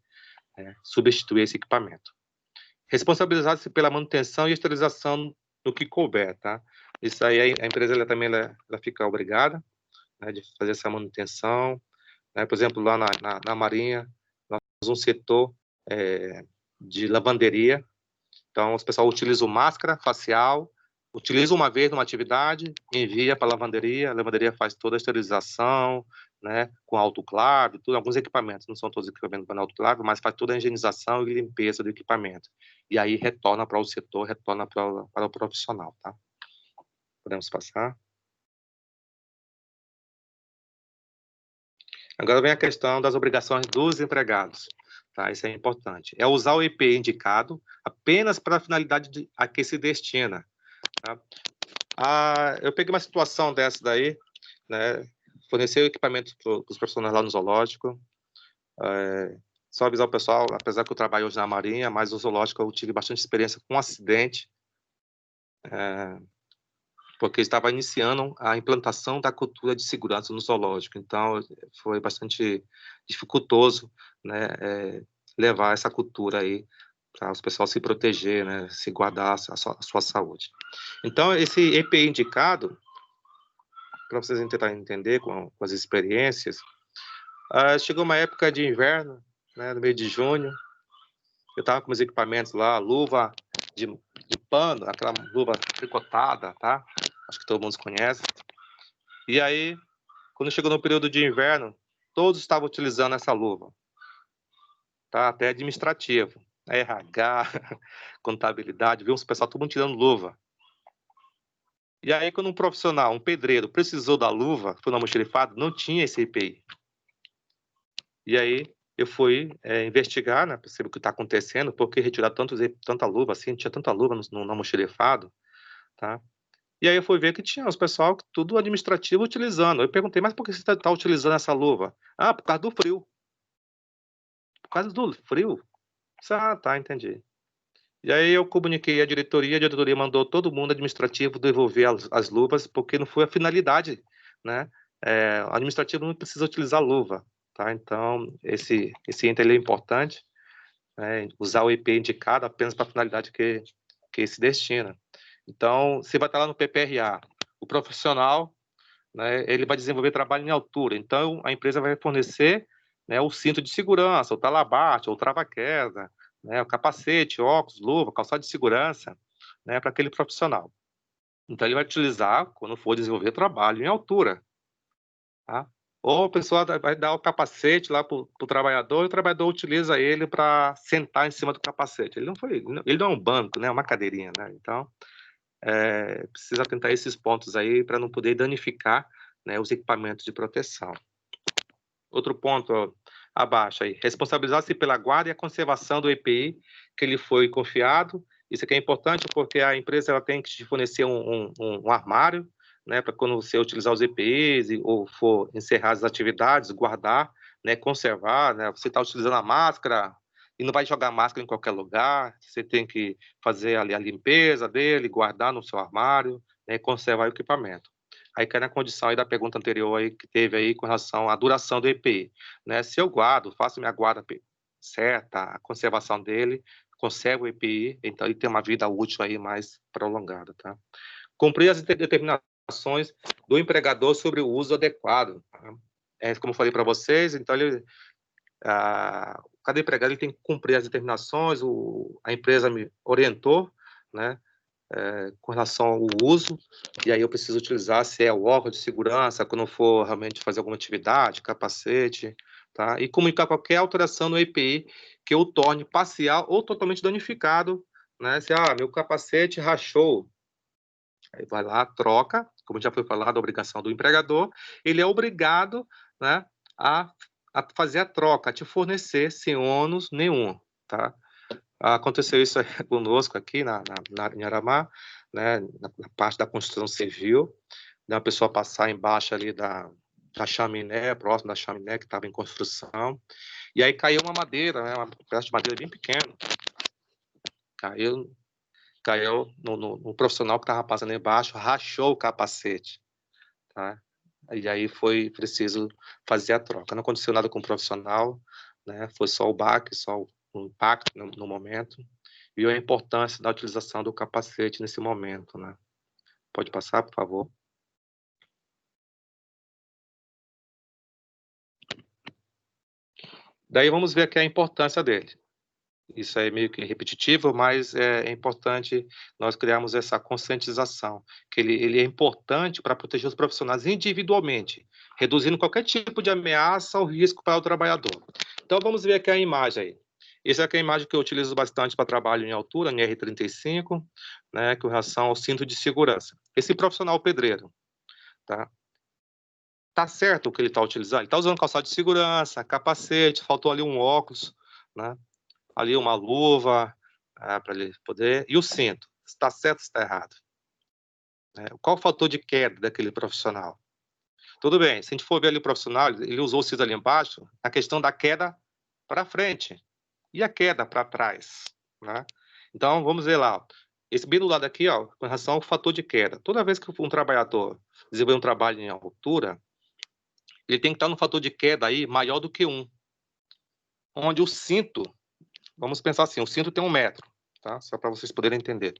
substituir esse equipamento. Responsabilizar-se pela manutenção e esterilização no que couber, tá? Isso aí, a empresa ela também ela fica obrigada, né, de fazer essa manutenção, né? Por exemplo, lá na Marinha, nós temos um setor de lavanderia. Então, o pessoal utiliza máscara facial, utiliza uma vez numa atividade, envia para a lavanderia faz toda a esterilização, né, com autoclave, tudo, alguns equipamentos, não são todos equipamentos para autoclave, mas faz toda a higienização e limpeza do equipamento. E aí retorna para o setor, retorna para o profissional, tá? Podemos passar. Agora vem a questão das obrigações dos empregados. Tá? Isso é importante. É usar o EPI indicado apenas para a finalidade a que se destina. Tá? Eu peguei uma situação dessa daí, né? Fornecer equipamento para os profissionais lá no zoológico. Só avisar o pessoal, apesar que eu trabalho hoje na Marinha, mas no zoológico eu tive bastante experiência com um acidente, porque estava iniciando a implantação da cultura de segurança no zoológico. Então, foi bastante dificultoso, né, levar essa cultura aí para os pessoal se proteger, né, se guardar a sua saúde. Então, esse EPI indicado, para vocês tentarem entender com as experiências, chegou uma época de inverno, né, no meio de junho, eu estava com meus equipamentos lá, luva de pano, aquela luva tricotada, tá? Acho que todo mundo conhece. E aí, quando chegou no período de inverno, todos estavam utilizando essa luva, tá? Até administrativo, RH, contabilidade, viu? O pessoal todo mundo tirando luva. E aí, quando um profissional, um pedreiro, precisou da luva, foi no almoxarifado, não tinha esse EPI. E aí, eu fui investigar, né? Percebi o que está acontecendo, por que retirar tanta luva assim, tinha tanta luva no almoxarifado, tá? E aí eu fui ver que tinha os pessoal tudo administrativo utilizando. Eu perguntei, mas por que você está utilizando essa luva? Por causa do frio. Por causa do frio? Tá, entendi. E aí eu comuniquei à diretoria, a diretoria mandou todo mundo administrativo devolver as luvas, porque não foi a finalidade, né? O administrativo não precisa utilizar luva, tá? Então, esse item é importante, né? Usar o EPI indicado apenas para a finalidade que se destina. Então, você vai estar lá no PPRA, o profissional, né, ele vai desenvolver trabalho em altura, então a empresa vai fornecer, né, o cinto de segurança, o talabarte, o trava-queda, né, o capacete, óculos, luva, calçado de segurança, né, para aquele profissional. Então, ele vai utilizar quando for desenvolver trabalho em altura. Tá? Ou a pessoa vai dar o capacete lá para o trabalhador, e o trabalhador utiliza ele para sentar em cima do capacete. Ele não é um banco, né, é uma cadeirinha, né? Então, precisa atentar a esses pontos aí para não poder danificar, né, os equipamentos de proteção. Outro ponto abaixo aí, responsabilizar-se pela guarda e a conservação do EPI que lhe foi confiado. Isso aqui é importante porque a empresa ela tem que te fornecer um armário, né, para quando você utilizar os EPIs ou for encerrar as atividades, guardar, né, conservar, né, você está utilizando a máscara e não vai jogar a máscara em qualquer lugar, você tem que fazer ali a limpeza dele, guardar no seu armário, né, conservar o equipamento. Aí cai na condição aí da pergunta anterior aí que teve aí com relação à duração do EPI, né, se eu guardo, faço minha guarda certa, a conservação dele, conservo o EPI, então ele tem uma vida útil aí mais prolongada, tá? Cumprir as determinações do empregador sobre o uso adequado. Tá? Como eu falei para vocês, então cada empregado ele tem que cumprir as determinações, a empresa me orientou, né, com relação ao uso, e aí eu preciso utilizar se é o óculos de segurança, quando for realmente fazer alguma atividade, capacete, tá? E comunicar qualquer alteração no EPI que eu torne parcial ou totalmente danificado, né? Se, meu capacete rachou, aí vai lá, troca, como já foi falado, a obrigação do empregador, ele é obrigado, né, a fazer a troca, a te fornecer sem ônus nenhum, tá? Aconteceu isso conosco aqui em Aramá, né, na parte da construção civil, né, a pessoa passar embaixo ali da chaminé, próximo da chaminé que estava em construção, e aí caiu uma madeira, né, um pedaço de madeira bem pequeno, caiu no profissional que estava passando embaixo, rachou o capacete, tá? E aí foi preciso fazer a troca. Não aconteceu nada com o profissional, né? Foi só o baque, só o impacto no momento, e a importância da utilização do capacete nesse momento, né? Pode passar, por favor. Daí vamos ver aqui a importância dele. Isso é meio que repetitivo, mas é importante nós criarmos essa conscientização, que ele é importante para proteger os profissionais individualmente, reduzindo qualquer tipo de ameaça ou risco para o trabalhador. Então, vamos ver aqui a imagem aí. Essa aqui é a imagem que eu utilizo bastante para trabalho em altura, em R35, né, com relação ao cinto de segurança. Esse profissional pedreiro, tá? Tá certo o que ele está utilizando? Ele está usando calçado de segurança, capacete, faltou ali um óculos, né? Ali uma luva, para ele poder... E o cinto, está certo ou está errado? Qual o fator de queda daquele profissional? Tudo bem, se a gente for ver ali o profissional, ele usou o cinto ali embaixo, a questão da queda para frente e a queda para trás, né? Então, vamos ver lá, esse bem do lado aqui, com relação ao fator de queda. Toda vez que um trabalhador desenvolver um trabalho em altura, ele tem que estar no fator de queda aí maior do que 1, onde o cinto, vamos pensar assim, o cinto tem 1 metro, tá? Só para vocês poderem entender.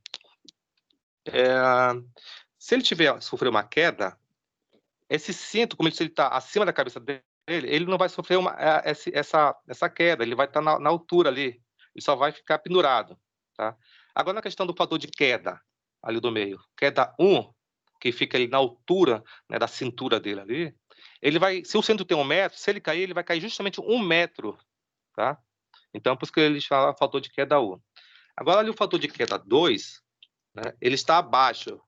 Se ele sofrer uma queda, esse cinto, como ele está acima da cabeça dele, ele não vai sofrer essa queda, ele vai estar na altura ali, ele só vai ficar pendurado, tá? Agora, na questão do fator de queda, ali do meio, queda 1, que fica ali na altura, né, da cintura dele ali, ele vai, se o cinto tem 1 metro, se ele cair, ele vai cair justamente 1 metro, tá? Então, por isso que eles falam fator de queda 1. Agora, ali o fator de queda 2, né, ele está abaixo,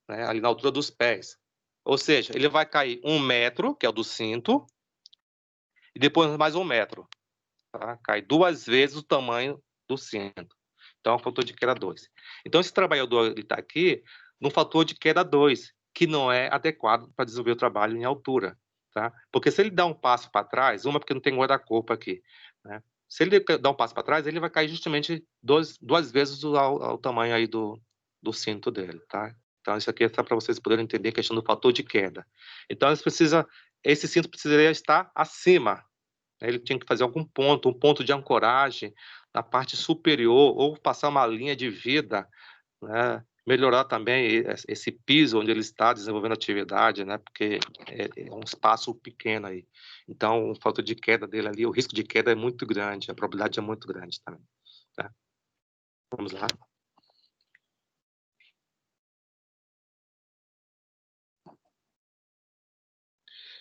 né, ali na altura dos pés. Ou seja, ele vai cair 1 metro, que é o do cinto, e depois mais 1 metro. Tá? Cai 2 vezes o tamanho do cinto. Então, é um fator de queda 2. Então, esse trabalhador está aqui no fator de queda 2, que não é adequado para desenvolver o trabalho em altura. Tá? Porque se ele dá um passo para trás, porque não tem guarda-corpo aqui, né? Se ele dá um passo para trás, ele vai cair justamente 2 vezes ao tamanho aí do cinto dele, tá? Então, isso aqui é só para vocês poderem entender a questão do fator de queda. Então, esse cinto precisaria estar acima, né? Ele tinha que fazer algum ponto, um ponto de ancoragem na parte superior, ou passar uma linha de vida, né? Melhorar também esse piso onde ele está desenvolvendo atividade, né? Porque é um espaço pequeno aí. Então, o fator de queda dele ali, o risco de queda é muito grande, a probabilidade é muito grande também. Tá? Vamos lá.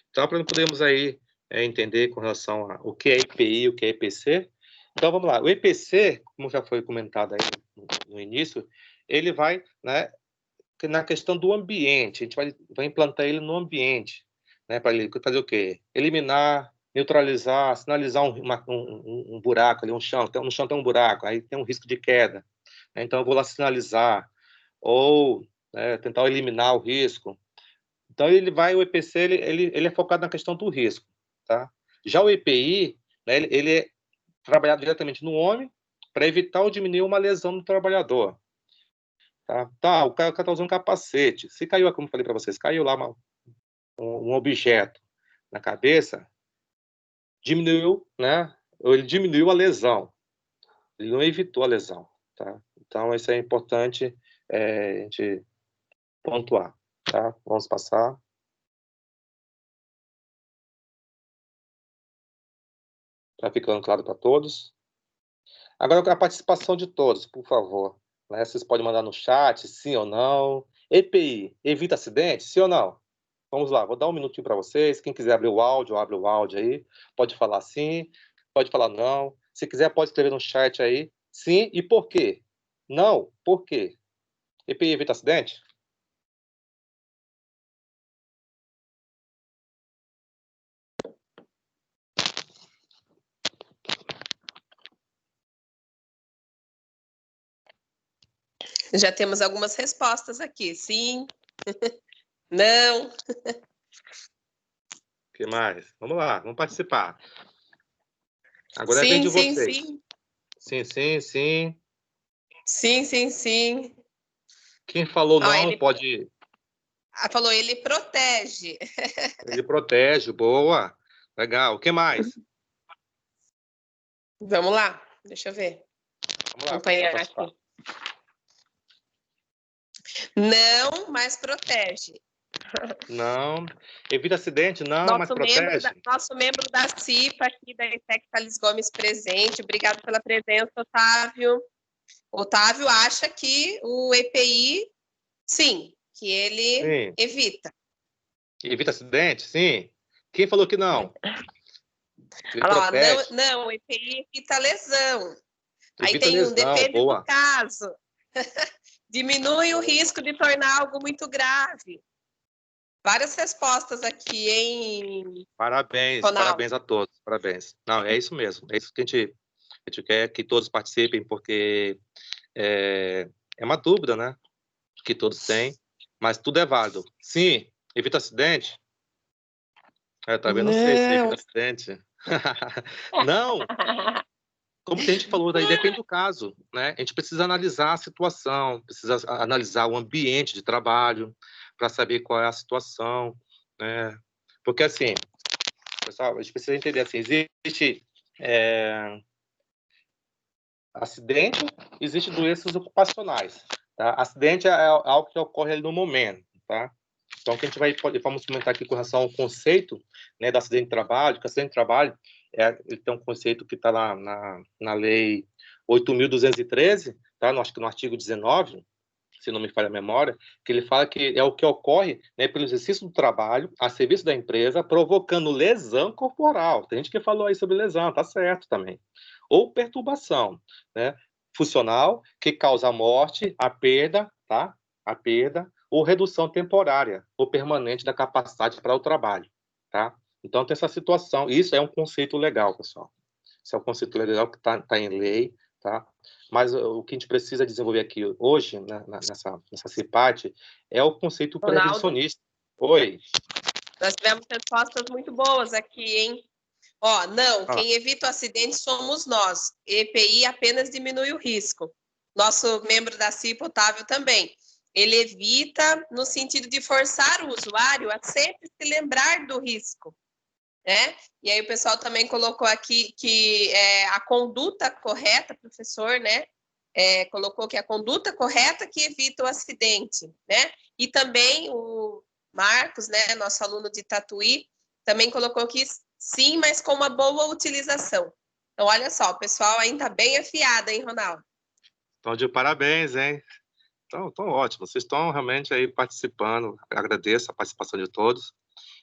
Então, para podermos aí entender com relação ao que é EPI e o que é EPC. Então, vamos lá. O EPC, como já foi comentado aí no início, ele vai, né, na questão do ambiente. A gente vai implantar ele no ambiente, né, para ele fazer o quê? Eliminar, neutralizar, sinalizar um buraco ali, um chão. Então, no chão tem um buraco, aí tem um risco de queda. Então, eu vou lá sinalizar ou tentar eliminar o risco. Então, o EPC, ele é focado na questão do risco, tá? Já o EPI, né, ele é trabalhado diretamente no homem para evitar ou diminuir uma lesão no trabalhador. Tá, o cara está usando capacete. Se caiu, como eu falei para vocês, caiu lá um objeto na cabeça, diminuiu, né? Ele diminuiu a lesão. Ele não evitou a lesão, tá? Então, isso é importante a gente pontuar, tá? Vamos passar. Está ficando claro para todos? Agora, a participação de todos, por favor. Né? Vocês podem mandar no chat, sim ou não. EPI, evita acidente, sim ou não? Vamos lá, vou dar um minutinho para vocês. Quem quiser abrir o áudio, abre o áudio aí. Pode falar sim, pode falar não. Se quiser, pode escrever no chat aí. Sim e por quê? Não, por quê? EPI evita acidente? Já temos algumas respostas aqui. Sim, não. O que mais? Vamos lá, vamos participar. Agora é vez de vocês. Sim. Sim, sim, sim. Sim. Quem falou não pode... Falou, ele protege. Ele protege, boa. Legal. O que mais? Vamos lá, deixa eu ver. Vamos lá, Acompanhar aqui. Não, mas protege. Não. Evita acidente? Não, mas protege. Nosso membro da CIPA aqui, da ETEC Thales Gomes presente. Obrigado pela presença, Otávio. Otávio acha que o EPI, sim, que ele evita. Evita acidente? Sim. Quem falou que não? Não, o EPI evita lesão. Aí Evita tem lesão, depende boa. do caso. Diminui o risco de tornar algo muito grave. Várias respostas aqui, hein? Parabéns, Ronaldo. Parabéns a todos, parabéns. Não, é isso mesmo, é isso que a gente quer que todos participem, porque é uma dúvida, né, que todos têm, mas tudo é válido. Sim, evita acidente? Eu também não sei se evita acidente. Não! Como a gente falou, daí depende do caso, né? A gente precisa analisar a situação, precisa analisar o ambiente de trabalho para saber qual é a situação, né? Porque, assim, pessoal, a gente precisa entender, assim, existe acidente, existe doenças ocupacionais, tá? Acidente é algo que ocorre ali no momento, tá? Então, o que a gente vamos comentar aqui com relação ao conceito, né, do acidente de trabalho, que acidente de trabalho ele tem um conceito que está lá na lei 8.213, tá? Acho que no artigo 19, se não me falha a memória, que ele fala que é o que ocorre, né, pelo exercício do trabalho a serviço da empresa, provocando lesão corporal. Tem gente que falou aí sobre lesão, tá certo também. Ou perturbação, né, funcional, que causa a morte, a perda, tá? A perda ou redução temporária ou permanente da capacidade para o trabalho, tá? Então, tem essa situação. Isso é um conceito legal, pessoal. Isso é um conceito legal que está em lei, tá? Mas o que a gente precisa desenvolver aqui hoje, né, nessa CIPAT, é o conceito prevencionista. Oi. Nós tivemos respostas muito boas aqui, hein? Não, quem evita o acidente somos nós. EPI apenas diminui o risco. Nosso membro da CIPA, Otávio, também. Ele evita no sentido de forçar o usuário a sempre se lembrar do risco, né? E aí o pessoal também colocou aqui que a conduta correta, professor, né? Colocou que a conduta correta que evita o acidente, né? E também o Marcos, né, nosso aluno de Tatuí, também colocou que sim, mas com uma boa utilização. Então, olha só, o pessoal ainda bem afiado, hein, Ronaldo? Então, de parabéns, hein? Então, ótimo, vocês estão realmente aí participando, agradeço a participação de todos.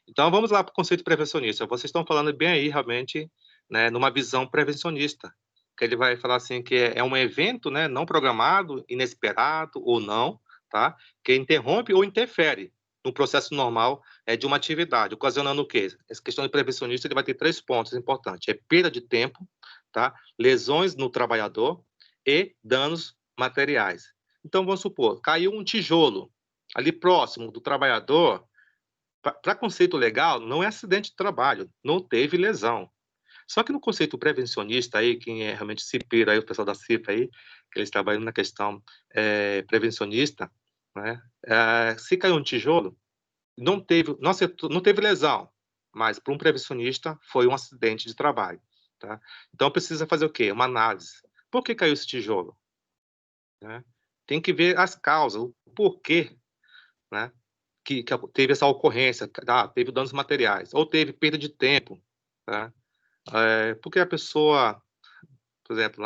Então, vamos lá para o conceito prevencionista. Vocês estão falando bem aí, realmente, né, numa visão prevencionista, que ele vai falar assim que é um evento, né, não programado, inesperado ou não, tá? Que interrompe ou interfere no processo normal de uma atividade, ocasionando o quê? Essa questão de prevencionista ele vai ter 3 pontos importantes: perda de tempo, tá? Lesões no trabalhador e danos materiais. Então, vamos supor, caiu um tijolo ali próximo do trabalhador, para conceito legal, não é acidente de trabalho, não teve lesão. Só que no conceito prevencionista, aí, quem é realmente CIPEiro, aí, o pessoal da CIPA, aí, que eles trabalham na questão prevencionista, né? Se caiu um tijolo, não teve lesão, mas para um prevencionista foi um acidente de trabalho. Tá? Então precisa fazer o quê? Uma análise. Por que caiu esse tijolo? Né? Tem que ver as causas, o porquê, né? que teve essa ocorrência, teve danos materiais, ou teve perda de tempo, tá? Porque a pessoa, por exemplo,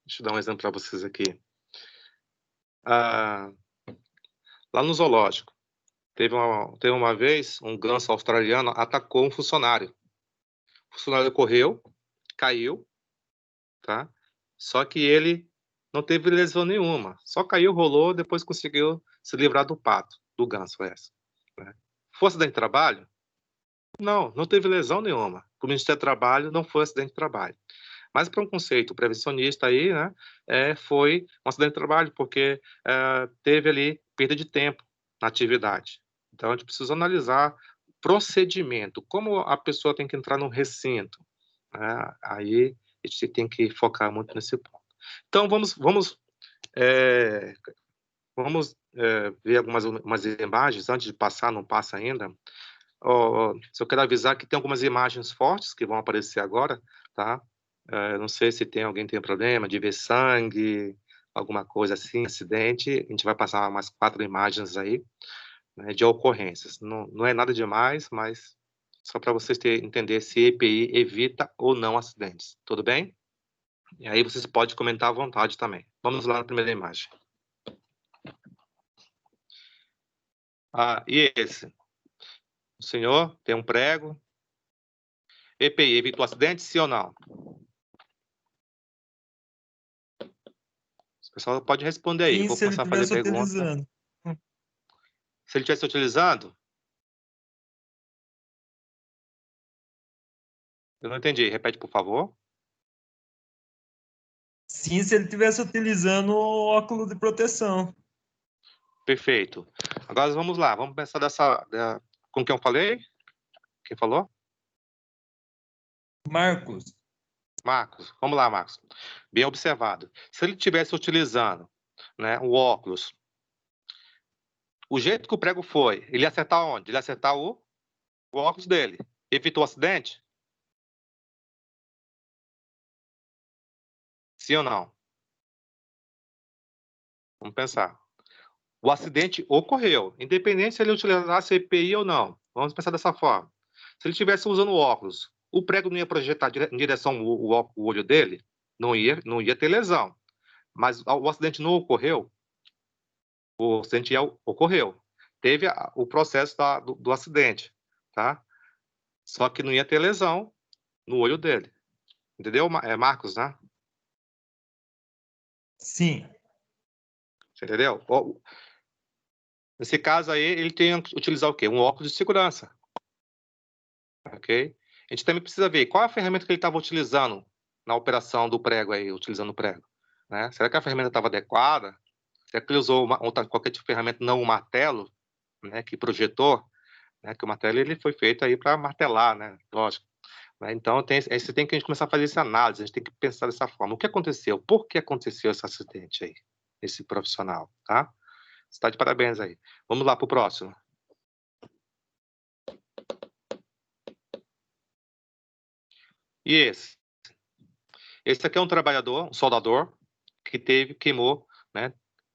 deixa eu dar um exemplo para vocês aqui. Lá no zoológico, teve uma vez um ganso australiano atacou um funcionário. O funcionário correu, caiu, tá? Só que ele não teve lesão nenhuma, só caiu, rolou, depois conseguiu se livrar do pato, do ganso, né? Foi acidente de trabalho? Não teve lesão nenhuma. Para o Ministério do Trabalho, não foi acidente de trabalho. Mas para um conceito prevencionista aí, né, foi um acidente de trabalho, porque teve ali perda de tempo na atividade. Então, a gente precisa analisar o procedimento, como a pessoa tem que entrar no recinto. Né? Aí, a gente tem que focar muito nesse ponto. Então, vamos ver algumas imagens, antes de passar, não passa ainda. Só quero avisar que tem algumas imagens fortes que vão aparecer agora, tá? Não sei se alguém tem problema de ver sangue, alguma coisa assim, acidente. A gente vai passar umas 4 imagens aí, né, de ocorrências. Não é nada demais, mas só para vocês entender se EPI evita ou não acidentes. Tudo bem? E aí vocês podem comentar à vontade também. Vamos lá na primeira imagem. E esse? O senhor tem um prego. EPI evita o acidente, sim ou não? O pessoal pode responder aí. Sim, Vou se ele começar a fazer estivesse pergunta. utilizando. Se ele estivesse utilizando? Eu não entendi. Repete, por favor. Sim, se ele estivesse utilizando o óculos de proteção. Perfeito. Agora vamos lá. Vamos pensar com quem eu falei? Quem falou? Marcos. Marcos. Vamos lá, Marcos. Bem observado. Se ele estivesse utilizando, né, o óculos, o jeito que o prego foi, ele ia acertar onde? Ele ia acertar o óculos dele. Evitou o acidente? Sim ou não? Vamos pensar. O acidente ocorreu, independente se ele utilizasse EPI ou não. Vamos pensar dessa forma. Se ele estivesse usando óculos, o prego não ia projetar em direção ao olho dele? Não ia ter lesão. Mas o acidente não ocorreu? O acidente ocorreu. Teve o processo do acidente, tá? Só que não ia ter lesão no olho dele. Entendeu, Marcos, né? Sim. Você entendeu? Nesse caso aí, ele tem que utilizar o quê? Um óculos de segurança. Ok? A gente também precisa ver qual a ferramenta que ele estava utilizando na operação do prego aí, utilizando o prego. Né? Será que a ferramenta estava adequada? Será que ele usou qualquer tipo de ferramenta, não o martelo, né, que projetou? Né, que o martelo ele foi feito aí para martelar, né? Lógico. Né? Então, você tem que começar a fazer essa análise, a gente tem que pensar dessa forma. O que aconteceu? Por que aconteceu esse acidente aí? Esse profissional, tá? Você está de parabéns aí. Vamos lá para o próximo. E esse? Esse aqui é um trabalhador, um soldador, que queimou, né?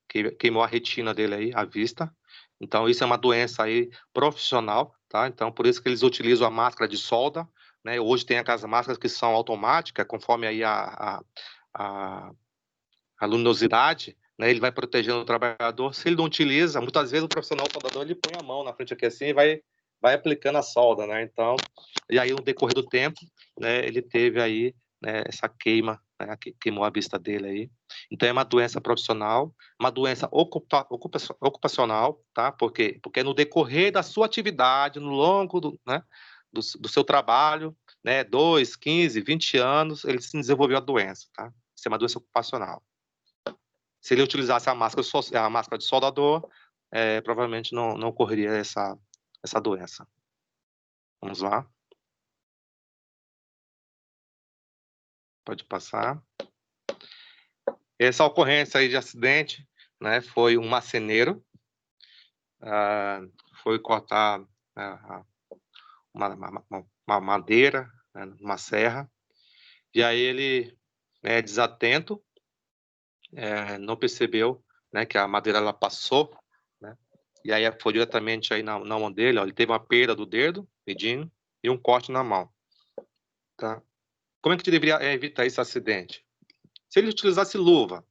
Queimou a retina dele aí, a vista. Então, isso é uma doença aí profissional, tá? Então, por isso que eles utilizam a máscara de solda, né? Hoje tem aquelas máscaras que são automáticas, conforme aí a luminosidade, né? Ele vai protegendo o trabalhador. Se ele não utiliza, muitas vezes o profissional soldador, ele põe a mão na frente aqui assim e vai aplicando a solda, né? Então, e aí no decorrer do tempo, né, ele teve aí, né, essa queima, né, que queimou a vista dele aí. Então é uma doença profissional, uma doença ocupacional, tá? Porque no decorrer da sua atividade, no longo do seu trabalho, né, 2, 15, 20 anos, ele se desenvolveu a doença, tá? Isso é uma doença ocupacional. Se ele utilizasse a máscara de soldador, provavelmente não ocorreria essa doença. Vamos lá. Pode passar. Essa ocorrência aí de acidente, né, foi um marceneiro, foi cortar uma madeira, né, uma serra, e aí ele, desatento, não percebeu, né, que a madeira ela passou, né, e aí foi diretamente aí na mão dele, ó, ele teve uma perda do dedo, medindo, e um corte na mão. Tá? Como é que ele deveria evitar esse acidente? Se ele utilizasse luva,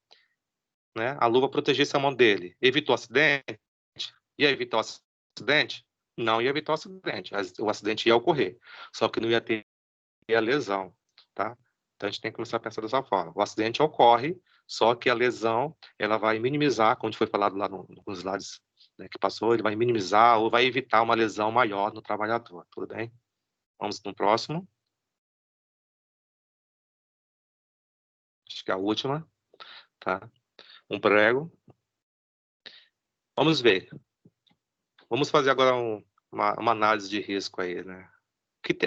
né, a luva protegesse a mão dele, evitou o acidente? Ia evitar o acidente? Não ia evitar o acidente. O acidente ia ocorrer, só que não ia ter a lesão, tá? Então a gente tem que começar a pensar dessa forma. O acidente ocorre, só que a lesão ela vai minimizar, como foi falado lá nos slides, né, que passou, ele vai minimizar ou vai evitar uma lesão maior no trabalhador. Tudo bem? Vamos no próximo. Acho que é a última, tá? Um prego. Vamos ver. Vamos fazer agora uma análise de risco aí, né?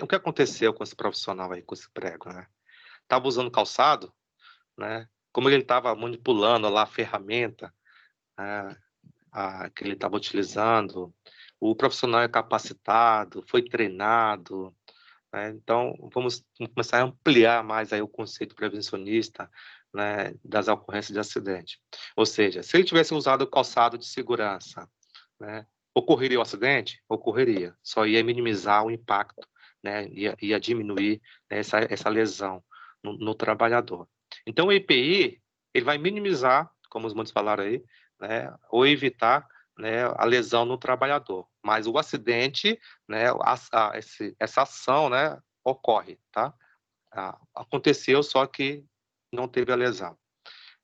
O que aconteceu com esse profissional aí, com esse prego, né? Estava usando calçado, né? Como ele estava manipulando lá a ferramenta, né, que ele estava utilizando, o profissional é capacitado, foi treinado, né? Então, vamos começar a ampliar mais aí o conceito prevencionista, né, das ocorrências de acidente. Ou seja, se ele tivesse usado o calçado de segurança, né, ocorreria o acidente? Ocorreria. Só ia minimizar o impacto, né, ia diminuir, né, essa lesão no trabalhador. Então, o EPI, ele vai minimizar, como os muitos falaram aí, né, ou evitar, né, a lesão no trabalhador. Mas o acidente, né, essa ação, né, ocorre, tá? Aconteceu, só que não teve a lesão.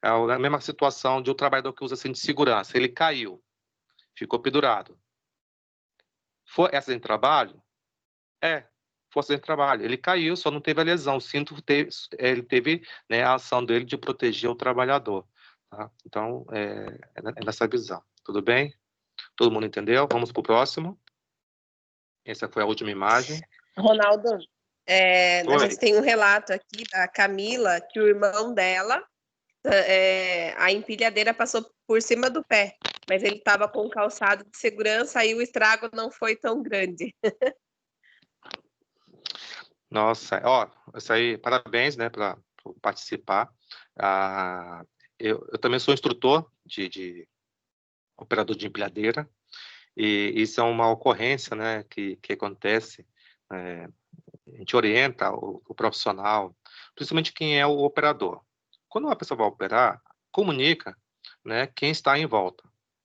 É a mesma situação de um trabalhador que usa cinto de segurança. Ele caiu, ficou pendurado. Foi acidente de trabalho? Foi acidente de trabalho. Ele caiu, só não teve a lesão. O cinto ele teve, né, a ação dele de proteger o trabalhador. Tá? Então, é nessa visão. Tudo bem? Todo mundo entendeu? Vamos para o próximo. Essa foi a última imagem. Ronaldo, a gente tem um relato aqui da Camila, que o irmão dela, a empilhadeira passou por cima do pé, mas ele estava com calçado de segurança e o estrago não foi tão grande. Nossa, ó, isso aí, parabéns, né, por participar. Eu também sou instrutor de operador de empilhadeira, e isso é uma ocorrência, né, que acontece. A gente orienta o profissional, principalmente quem é o operador. Quando uma pessoa vai operar, comunica, né, quem está em volta.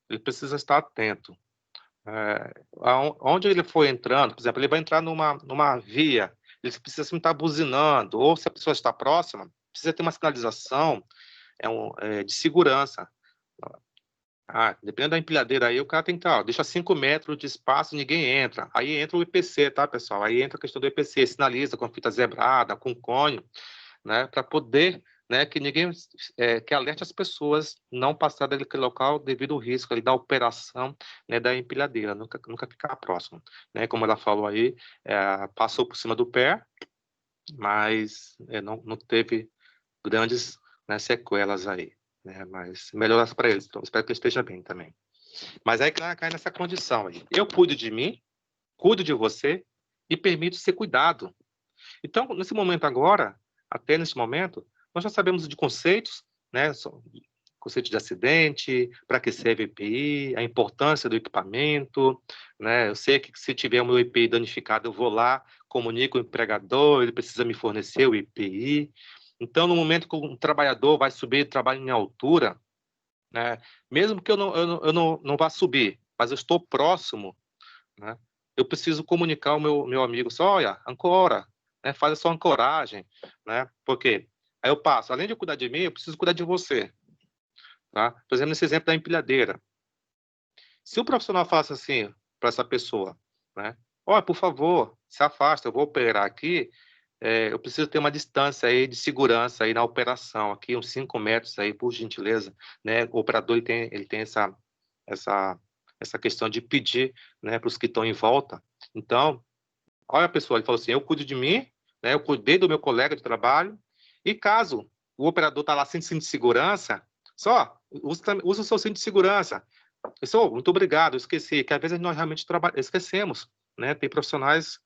Ele precisa estar atento. Onde ele for entrando, por exemplo, ele vai entrar numa via, ele precisa sempre estar buzinando, ou se a pessoa está próxima, precisa ter uma sinalização de segurança. Dependendo da empilhadeira aí, o cara tem que estar, deixa 5 metros de espaço, ninguém entra. Aí entra o EPC, tá, pessoal? Aí entra a questão do EPC, sinaliza com fita zebrada, com cone, né, para poder, né, que ninguém, que alerte as pessoas não passar daquele local devido ao risco ali da operação, né, da empilhadeira, nunca ficar próximo, né, como ela falou aí, passou por cima do pé, mas não teve grandes, né, sequelas aí, né, mas melhoras para eles, então espero que ele esteja bem também. Mas aí cai nessa condição aí, eu cuido de mim, cuido de você e permito ser cuidado. Então, nesse momento agora, até nesse momento, nós já sabemos de conceitos, né? Conceito de acidente, para que serve o EPI, a importância do equipamento, né? Eu sei que se tiver o meu EPI danificado, eu vou lá, comunico o empregador, ele precisa me fornecer o EPI. Então, no momento que um trabalhador vai subir, trabalha em altura, né? Mesmo que eu não vá subir, mas eu estou próximo, né? Eu preciso comunicar ao meu amigo, só, olha, ancora, né? Faz a sua ancoragem, né? Porque aí eu passo, além de cuidar de mim, eu preciso cuidar de você, tá? Por exemplo, nesse exemplo da empilhadeira. Se o profissional falasse assim para essa pessoa, né? Olha, por favor, se afasta, eu vou operar aqui, eu preciso ter uma distância aí de segurança aí na operação, aqui uns 5 metros aí, por gentileza, né? O operador ele tem essa essa questão de pedir, né, para os que estão em volta. Então, olha a pessoa, ele falou assim, eu cuido de mim, né, eu cuidei do meu colega de trabalho, e caso o operador está lá sem cinto de segurança, só usa o seu cinto de segurança. Pessoal, muito obrigado, eu esqueci, que às vezes nós realmente esquecemos, né? Tem profissionais,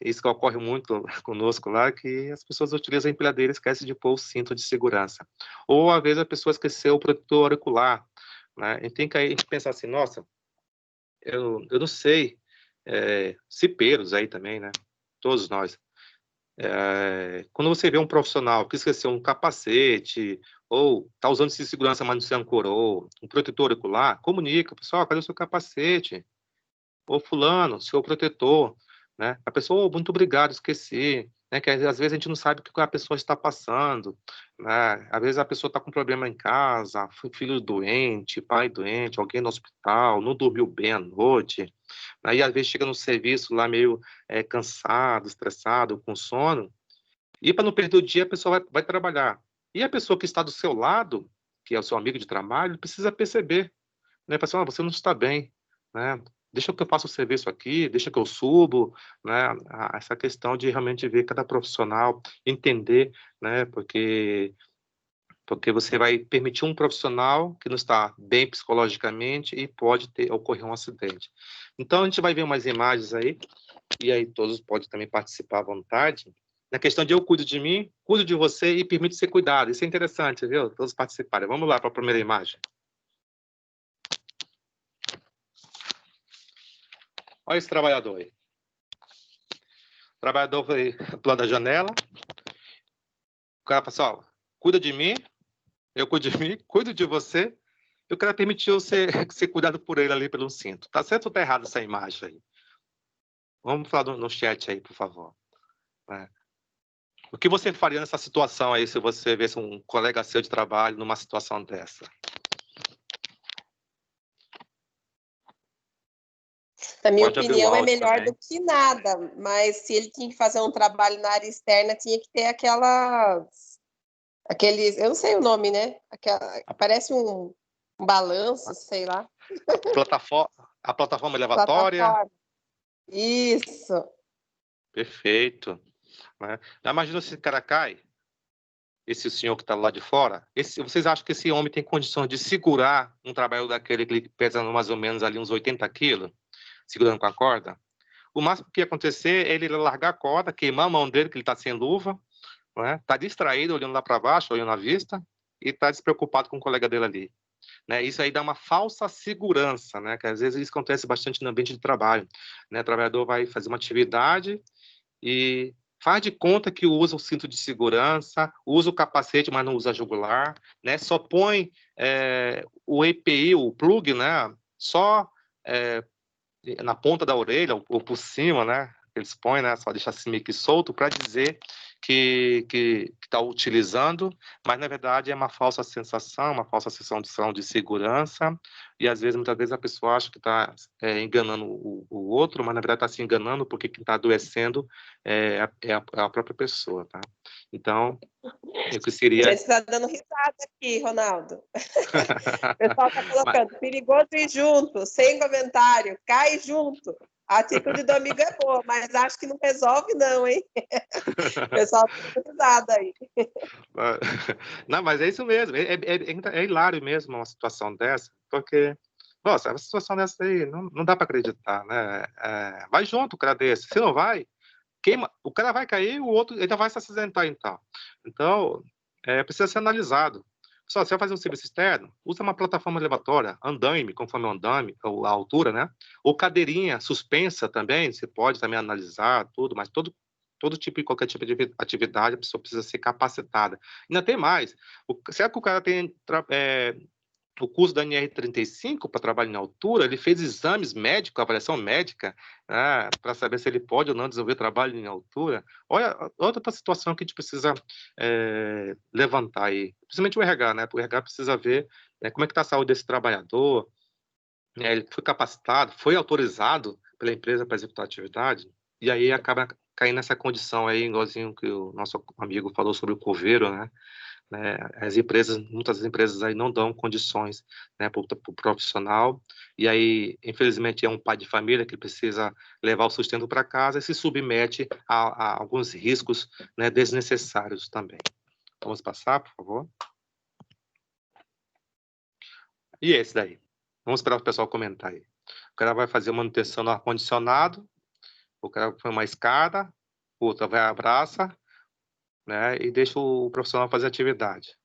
isso que ocorre muito conosco lá, que as pessoas utilizam a empilhadeira e esquecem de pôr o cinto de segurança. Ou, às vezes, a pessoa esqueceu o protetor auricular, né? E tem que aí a gente pensar assim, nossa, eu não sei, ciperos aí também, né? Todos nós. Quando você vê um profissional que esqueceu um capacete, ou está usando cinto de segurança, mas não se ancorou, um protetor auricular, comunica, pessoal, cadê o seu capacete? Ô, fulano, seu protetor, né? A pessoa, oh, muito obrigado, esqueci, né? Que às vezes a gente não sabe o que a pessoa está passando, né? Às vezes a pessoa está com problema em casa, filho doente, pai doente, alguém no hospital, não dormiu bem à noite, aí às vezes chega no serviço lá meio cansado, estressado, com sono, e para não perder o dia, a pessoa vai trabalhar. E a pessoa que está do seu lado, que é o seu amigo de trabalho, precisa perceber, né? Fala assim, oh, você não está bem, né? Deixa que eu faça o serviço aqui, deixa que eu subo, né? Essa questão de realmente ver cada profissional, entender, né? Porque você vai permitir um profissional que não está bem psicologicamente e pode ocorrer um acidente. Então, a gente vai ver umas imagens aí, e aí todos podem também participar à vontade, na questão de eu cuido de mim, cuido de você e permito ser cuidado. Isso é interessante, viu? Todos participarem. Vamos lá para a primeira imagem. Olha esse trabalhador aí. O trabalhador foi pulando da janela. O cara falou assim, ó, cuida de mim, eu cuido de mim, cuido de você. E o cara permitiu ser cuidado por ele ali pelo cinto. Tá certo ou tá errado essa imagem aí? Vamos falar no chat aí, por favor. O que você faria nessa situação aí, se você visse um colega seu de trabalho numa situação dessa? Na minha opinião, é melhor do que nada, mas se ele tinha que fazer um trabalho na área externa, tinha que ter aqueles, eu não sei o nome, né? Parece um balanço, sei lá. A plataforma elevatória. Isso. Perfeito. Imagina se esse cara cai, esse senhor que está lá de fora, vocês acham que esse homem tem condições de segurar um trabalho daquele que ele pesa mais ou menos ali uns 80 quilos? Segurando com a corda, o máximo que ia acontecer é ele largar a corda, queimar a mão dele, que ele está sem luva, né? Tá distraído, olhando lá para baixo, olhando à vista, e está despreocupado com o colega dele ali. Né? Isso aí dá uma falsa segurança, né? Que às vezes isso acontece bastante no ambiente de trabalho. Né? O trabalhador vai fazer uma atividade e faz de conta que usa o cinto de segurança, usa o capacete, mas não usa a jugular, né? Só põe o EPI, o plug, né? Só na ponta da orelha ou por cima, né? Eles põem, né? Só deixar assim meio que solto para dizer que está utilizando, mas na verdade é uma falsa sensação, uma falsa sensação de segurança, e às vezes, muitas vezes a pessoa acha que está enganando o outro, mas na verdade está se enganando porque quem está adoecendo é a própria pessoa, tá? Então, eu que seria... Você está dando risada aqui, Ronaldo. O pessoal está colocando, perigoso ir junto, sem comentário, cai junto. A atitude do amigo é boa, mas acho que não resolve não, hein? O pessoal está dando risada aí. Não, mas é isso mesmo, é hilário mesmo uma situação dessa, porque, nossa, uma situação dessa aí, não dá para acreditar, né? Vai junto, o cara desse, se não vai, o cara vai cair, o outro ainda vai se acidentar, então. Então, precisa ser analisado. Pessoal, você vai fazer um serviço externo, usa uma plataforma elevatória, andaime, conforme o andaime, ou a altura, né? Ou cadeirinha suspensa também, você pode também analisar tudo, mas todo tipo e qualquer tipo de atividade, a pessoa precisa ser capacitada. Ainda tem mais. Será que o cara tem o curso da NR35 para trabalho em altura? Ele fez exames médicos, avaliação médica, né, para saber se ele pode ou não desenvolver trabalho em altura? Olha, outra situação que a gente precisa levantar aí, principalmente o RH, né? O RH precisa ver como é que está a saúde desse trabalhador, né? Ele foi capacitado, foi autorizado pela empresa para executar a atividade, e aí acaba caindo nessa condição aí, igualzinho que o nosso amigo falou sobre o coveiro, né? né? Muitas empresas aí não dão condições, né, para o profissional, e aí, infelizmente, é um pai de família que precisa levar o sustento para casa e se submete a alguns riscos, né, desnecessários também. Vamos passar, por favor. E esse daí? Vamos esperar o pessoal comentar aí. O cara vai fazer manutenção no ar-condicionado, o cara põe uma escada, o outro vai abraça, né, e deixa o profissional fazer a atividade.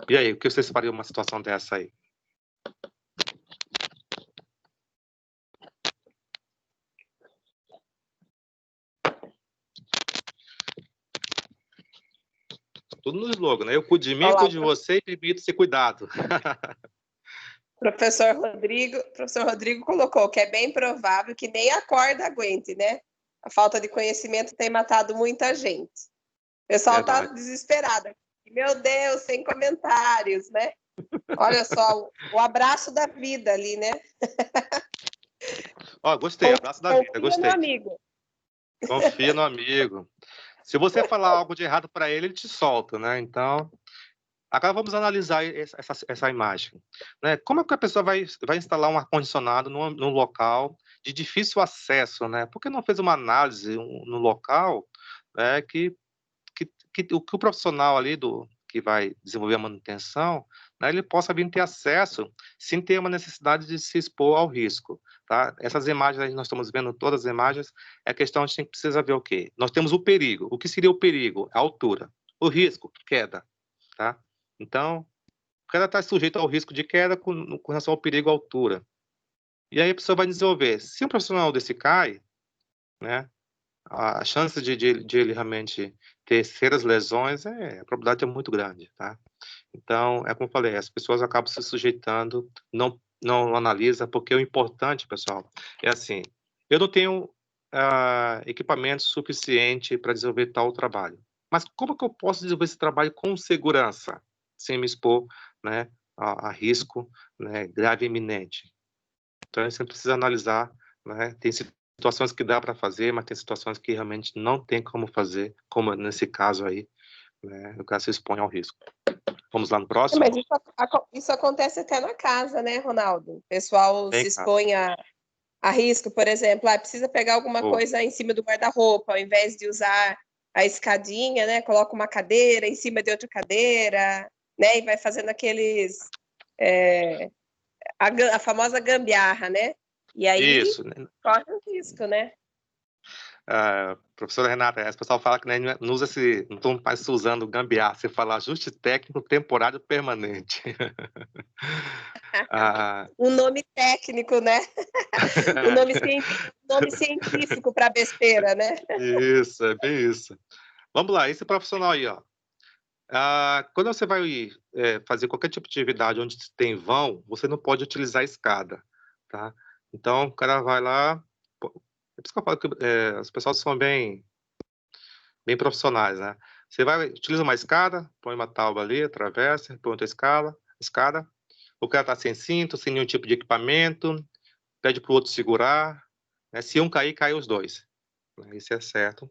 E aí, o que vocês fariam uma situação dessa aí? Tudo no slogan, né? Eu cuido de mim, eu cuido de você e permito ser cuidado. Professor Rodrigo colocou que é bem provável que nem a corda aguente, né? A falta de conhecimento tem matado muita gente. O pessoal está desesperado. Meu Deus, sem comentários, né? Olha só, o abraço da vida ali, né? Ó, gostei, abraço da vida, gostei. Confia no amigo. Confia no amigo. Se você falar algo de errado para ele, ele te solta, né? Então, agora vamos analisar essa imagem. Né? Como é que a pessoa vai instalar um ar-condicionado num local de difícil acesso, né? Por que não fez uma análise no local, né, que o profissional ali que vai desenvolver a manutenção, né, ele possa vir ter acesso sem ter uma necessidade de se expor ao risco, tá? Essas imagens aí, nós estamos vendo todas as imagens, é questão, a gente precisa ver o quê? Nós temos o perigo. O que seria o perigo? A altura. O risco, queda, tá? Então, o cara está sujeito ao risco de queda com relação ao perigo à altura. E aí a pessoa vai desenvolver. Se um profissional desse cai, né, a chance de ele realmente ter sérias lesões, a probabilidade é muito grande, tá? Então, é como eu falei, as pessoas acabam se sujeitando, não analisa, porque o importante, pessoal, é assim, eu não tenho equipamento suficiente para desenvolver tal trabalho, mas como que eu posso desenvolver esse trabalho com segurança, sem me expor, né, a risco, né, grave e iminente? Então, a gente precisa analisar, né, tem situações que dá para fazer, mas tem situações que realmente não tem como fazer, como nesse caso aí, né, o cara se expõe ao risco. Vamos lá no próximo? Mas isso acontece até na casa, né, Ronaldo? O pessoal se expõe a risco, por exemplo, precisa pegar alguma coisa em cima do guarda-roupa, ao invés de usar a escadinha, né, coloca uma cadeira em cima de outra cadeira, né, e vai fazendo aqueles... a famosa gambiarra, né? E aí corre o risco, né? Professora Renata, o pessoal fala que não usa não estão mais usando gambiarra, você fala ajuste técnico temporário permanente. Um nome técnico, né? um nome científico para besteira, né? Isso, é bem isso. Vamos lá, esse profissional aí, ó. Quando você vai fazer qualquer tipo de atividade onde tem vão, você não pode utilizar a escada, tá? Então, o cara vai lá... É por isso que eu falo que as pessoas são bem profissionais, né? Você utiliza uma escada, põe uma tábua ali, atravessa, põe outra escada. O cara tá sem cinto, sem nenhum tipo de equipamento, pede para o outro segurar, né? Se um cair, cai os dois. Isso é certo.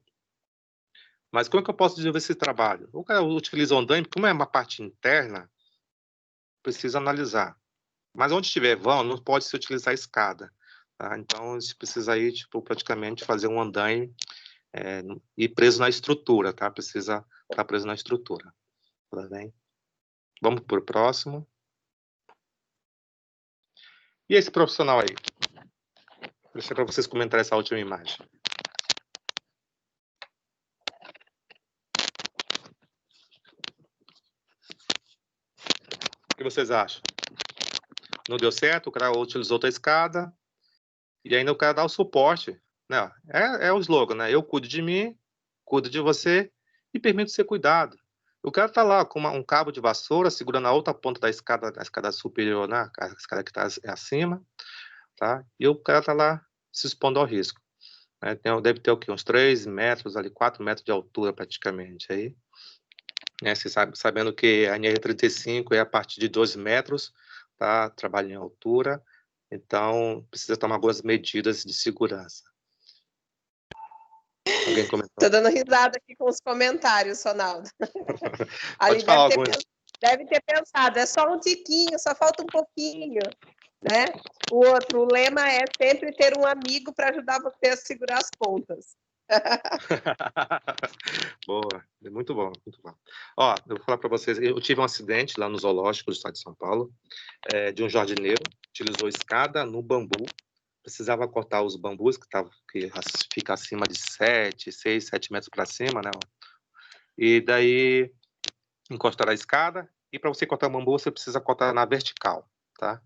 Mas como é que eu posso desenvolver esse trabalho? O cara utiliza o andaime, como é uma parte interna, precisa analisar. Mas onde tiver vão, não pode se utilizar a escada, tá? Então, a gente precisa aí, tipo, praticamente fazer um andaime e preso na estrutura, tá? Precisa estar preso na estrutura. Tá bem? Vamos para o próximo. E esse profissional aí? Deixa para vocês comentarem essa última imagem. O que vocês acham? Não deu certo, o cara utilizou outra escada, e ainda o cara dá o suporte. Né? É o slogan, né? Eu cuido de mim, cuido de você e permito ser cuidado. O cara tá lá com um cabo de vassoura segurando a outra ponta da escada superior, né? A escada que está acima, tá? E o cara tá lá se expondo ao risco. Né? Deve ter o quê? Uns 3 metros ali, 4 metros de altura praticamente aí. Né? Você sabendo que a NR35 é a partir de 2 metros, tá? Trabalha em altura, então precisa tomar algumas medidas de segurança. Alguém comentou? Estou dando risada aqui com os comentários, Ronaldo. Ali Pode falar alguns. deve ter pensado, é só um tiquinho, só falta um pouquinho, né? O outro, o lema é sempre ter um amigo para ajudar você a segurar as pontas. Boa, muito bom, muito bom. Ó, eu vou falar para vocês, eu tive um acidente lá no zoológico do estado de São Paulo, de um jardineiro, utilizou escada no bambu, precisava cortar os bambus que fica acima de 6, 7 metros para cima, né? E daí encostar a escada, e para você cortar o bambu, você precisa cortar na vertical, tá?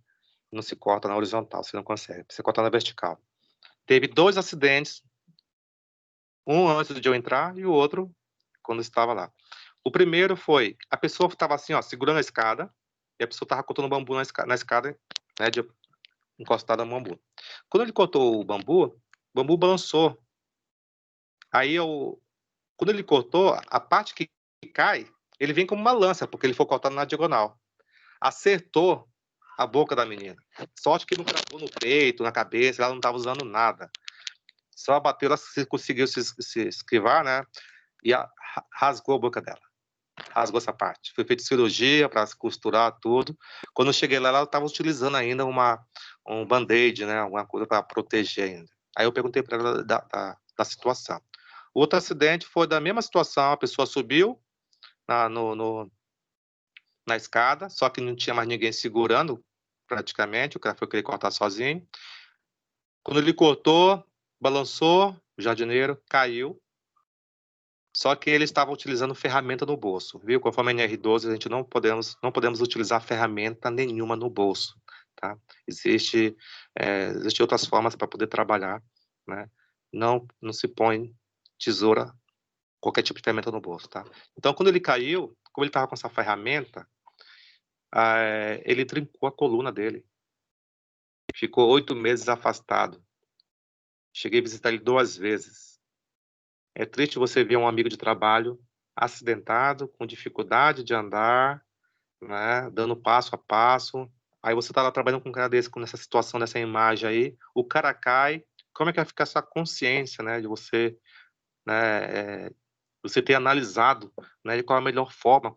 Não se corta na horizontal, você não consegue, você corta na vertical. Teve 2 acidentes, um antes de eu entrar e o outro quando estava lá. O primeiro foi, a pessoa estava assim, ó, segurando a escada, e a pessoa estava cortando o bambu na escada, né, encostada no bambu. Quando ele cortou o bambu balançou. Aí, quando ele cortou, a parte que cai, ele vem como uma lança, porque ele foi cortado na diagonal. Acertou a boca da menina. Sorte que não cravou no peito, na cabeça, ela não estava usando nada. Só bateu, ela conseguiu se esquivar, né? E rasgou a boca dela. Rasgou essa parte. Foi feita cirurgia para costurar tudo. Quando eu cheguei lá, ela estava utilizando ainda um band-aid, né? Alguma coisa para proteger ainda. Aí eu perguntei para ela da situação. O outro acidente foi da mesma situação. A pessoa subiu na escada, só que não tinha mais ninguém segurando, praticamente. O cara foi querer cortar sozinho. Quando ele cortou, balançou, o jardineiro caiu. Só que ele estava utilizando ferramenta no bolso, viu? Conforme a NR12, a gente não podemos utilizar ferramenta nenhuma no bolso, tá? Existem outras formas para poder trabalhar, né? Não se põe tesoura, qualquer tipo de ferramenta no bolso, tá? Então, quando ele caiu, como ele estava com essa ferramenta, ele trincou a coluna dele. Ficou 8 meses afastado. Cheguei a visitar ele 2 vezes. É triste você ver um amigo de trabalho acidentado, com dificuldade de andar, né, dando passo a passo. Aí você está lá trabalhando com um cara desse, com essa situação, dessa imagem aí, o cara cai. Como é que vai ficar essa consciência, né, de você, né, você ter analisado, né, de qual é a melhor forma,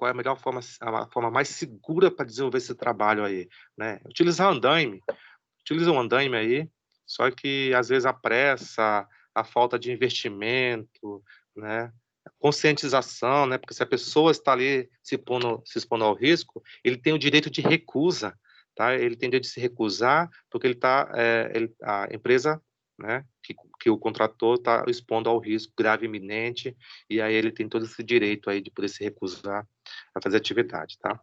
a forma mais segura para desenvolver esse trabalho aí, né? Utiliza um andaime aí, só que às vezes a pressa, a falta de investimento, né? Conscientização, né? Porque se a pessoa está ali se expondo ao risco, ele tem o direito de recusa, tá? Ele tem o direito de se recusar porque a empresa, né, que o contratou está expondo ao risco grave e iminente, e aí ele tem todo esse direito aí de poder se recusar a fazer atividade, tá?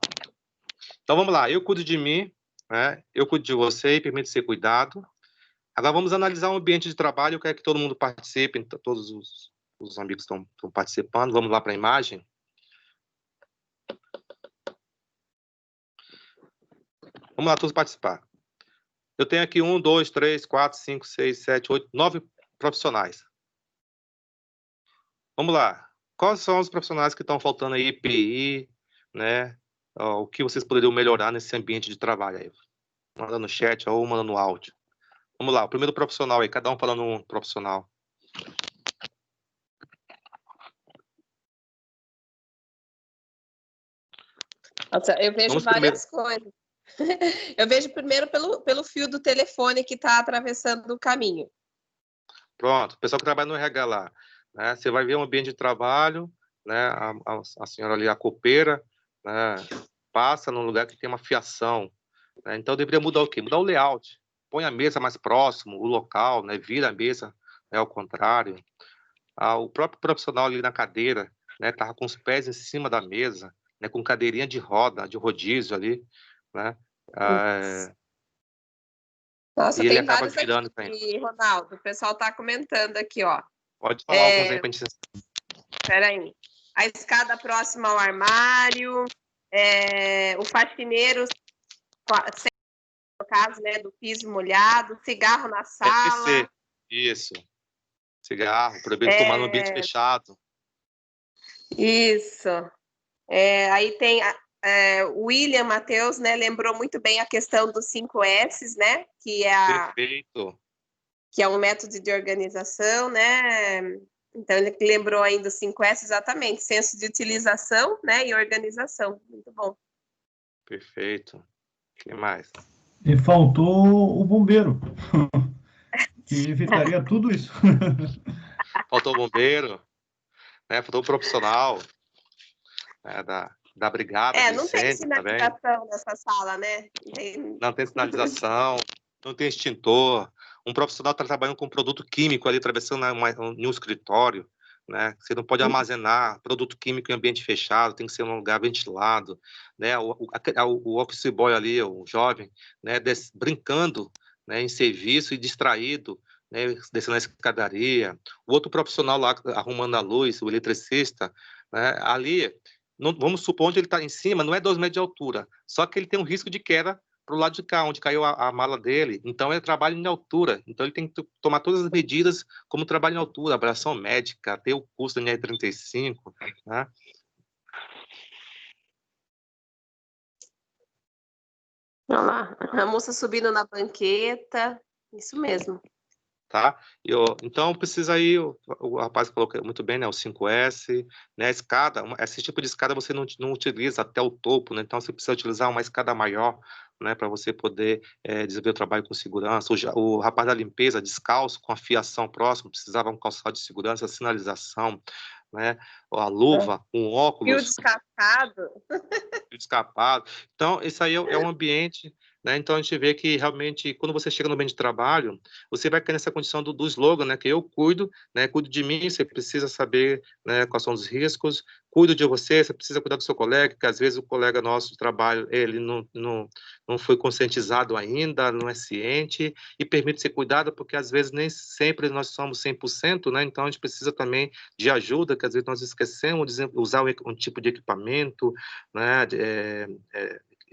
Então vamos lá, eu cuido de mim, né? Eu cuido de você e permito ser cuidado. Agora vamos analisar o ambiente de trabalho. Eu quero que todo mundo participe, todos os amigos estão participando. Vamos lá para a imagem. Vamos lá, todos participar. Eu tenho aqui 1, 2, 3, 4, 5, 6, 7, 8, 9 profissionais. Vamos lá. Quais são os profissionais que estão faltando aí, EPI, né? O que vocês poderiam melhorar nesse ambiente de trabalho aí? Manda no chat ou manda no áudio. Vamos lá, o primeiro profissional aí, cada um falando um profissional. Nossa, eu vejo várias coisas. Eu vejo primeiro pelo fio do telefone que está atravessando o caminho. Pronto, o pessoal que trabalha no RH lá, né? Você vai ver um ambiente de trabalho, né? A senhora ali, a copeira, né? Passa num lugar que tem uma fiação, né? Então deveria mudar o quê? Mudar o layout. Põe a mesa mais próximo, o local, né? Vira a mesa, né? Ao contrário. O próprio profissional ali na cadeira, né? Tava com os pés em cima da mesa, né? Com cadeirinha de roda, de rodízio ali, né? Nossa, E ele tem acaba vários virando aqui, Ronaldo. O pessoal está comentando aqui, ó. Pode falar alguns aí para a gente... Espera aí. A escada próxima ao armário, o faxineiro, no caso, né, do piso molhado, cigarro na sala. Isso. Cigarro, proibido fumar no ambiente fechado. Isso. Aí tem o William Matheus, né, lembrou muito bem a questão dos 5 S's, né, que é Perfeito. Que é um método de organização, né? Então, ele lembrou ainda o 5S, exatamente, senso de utilização, né, e organização. Muito bom. Perfeito. O que mais? E faltou o bombeiro, que evitaria tudo isso. Faltou o bombeiro, né? Faltou o profissional, né? Da brigada de Não tem incêndio também. sinalização nessa sala, né? Não tem sinalização, não tem extintor. Um profissional está trabalhando com um produto químico ali, atravessando em um escritório, né? Você não pode armazenar produto químico em ambiente fechado, tem que ser em um lugar ventilado, né? O office boy ali, o jovem, né? Brincando, né? Em serviço e distraído, né? Descendo a escadaria. O outro profissional lá arrumando a luz, o eletricista, né? Ali, vamos supor onde ele está em cima, não é 2 metros de altura, só que ele tem um risco de queda para o lado de cá, onde caiu a mala dele. Então, ele trabalha em altura. Então, ele tem que tomar todas as medidas como trabalho em altura, abração médica, ter o curso da NR35, né? Olha lá, a moça subindo na banqueta, isso mesmo. Tá? Então, precisa aí, o rapaz falou muito bem, né? O 5S, né? A escada, esse tipo de escada você não utiliza até o topo, né? Então, você precisa utilizar uma escada maior, né? Para você poder desenvolver o trabalho com segurança. O rapaz da limpeza, descalço, com a fiação próxima, precisava um calçado de segurança, sinalização, né? A luva, um óculos. Fio descapado. Fio descapado. Então, isso aí é um ambiente, né? Então, a gente vê que, realmente, quando você chega no ambiente de trabalho, você vai cair nessa condição do slogan, né? Que eu cuido, né? Cuido de mim, você precisa saber, né, quais são os riscos, cuido de você precisa cuidar do seu colega, que às vezes o colega nosso de trabalho, ele não foi conscientizado ainda, não é ciente, e permite ser cuidado, porque às vezes nem sempre nós somos 100%, né? Então, a gente precisa também de ajuda, que às vezes nós esquecemos de usar um tipo de equipamento, né?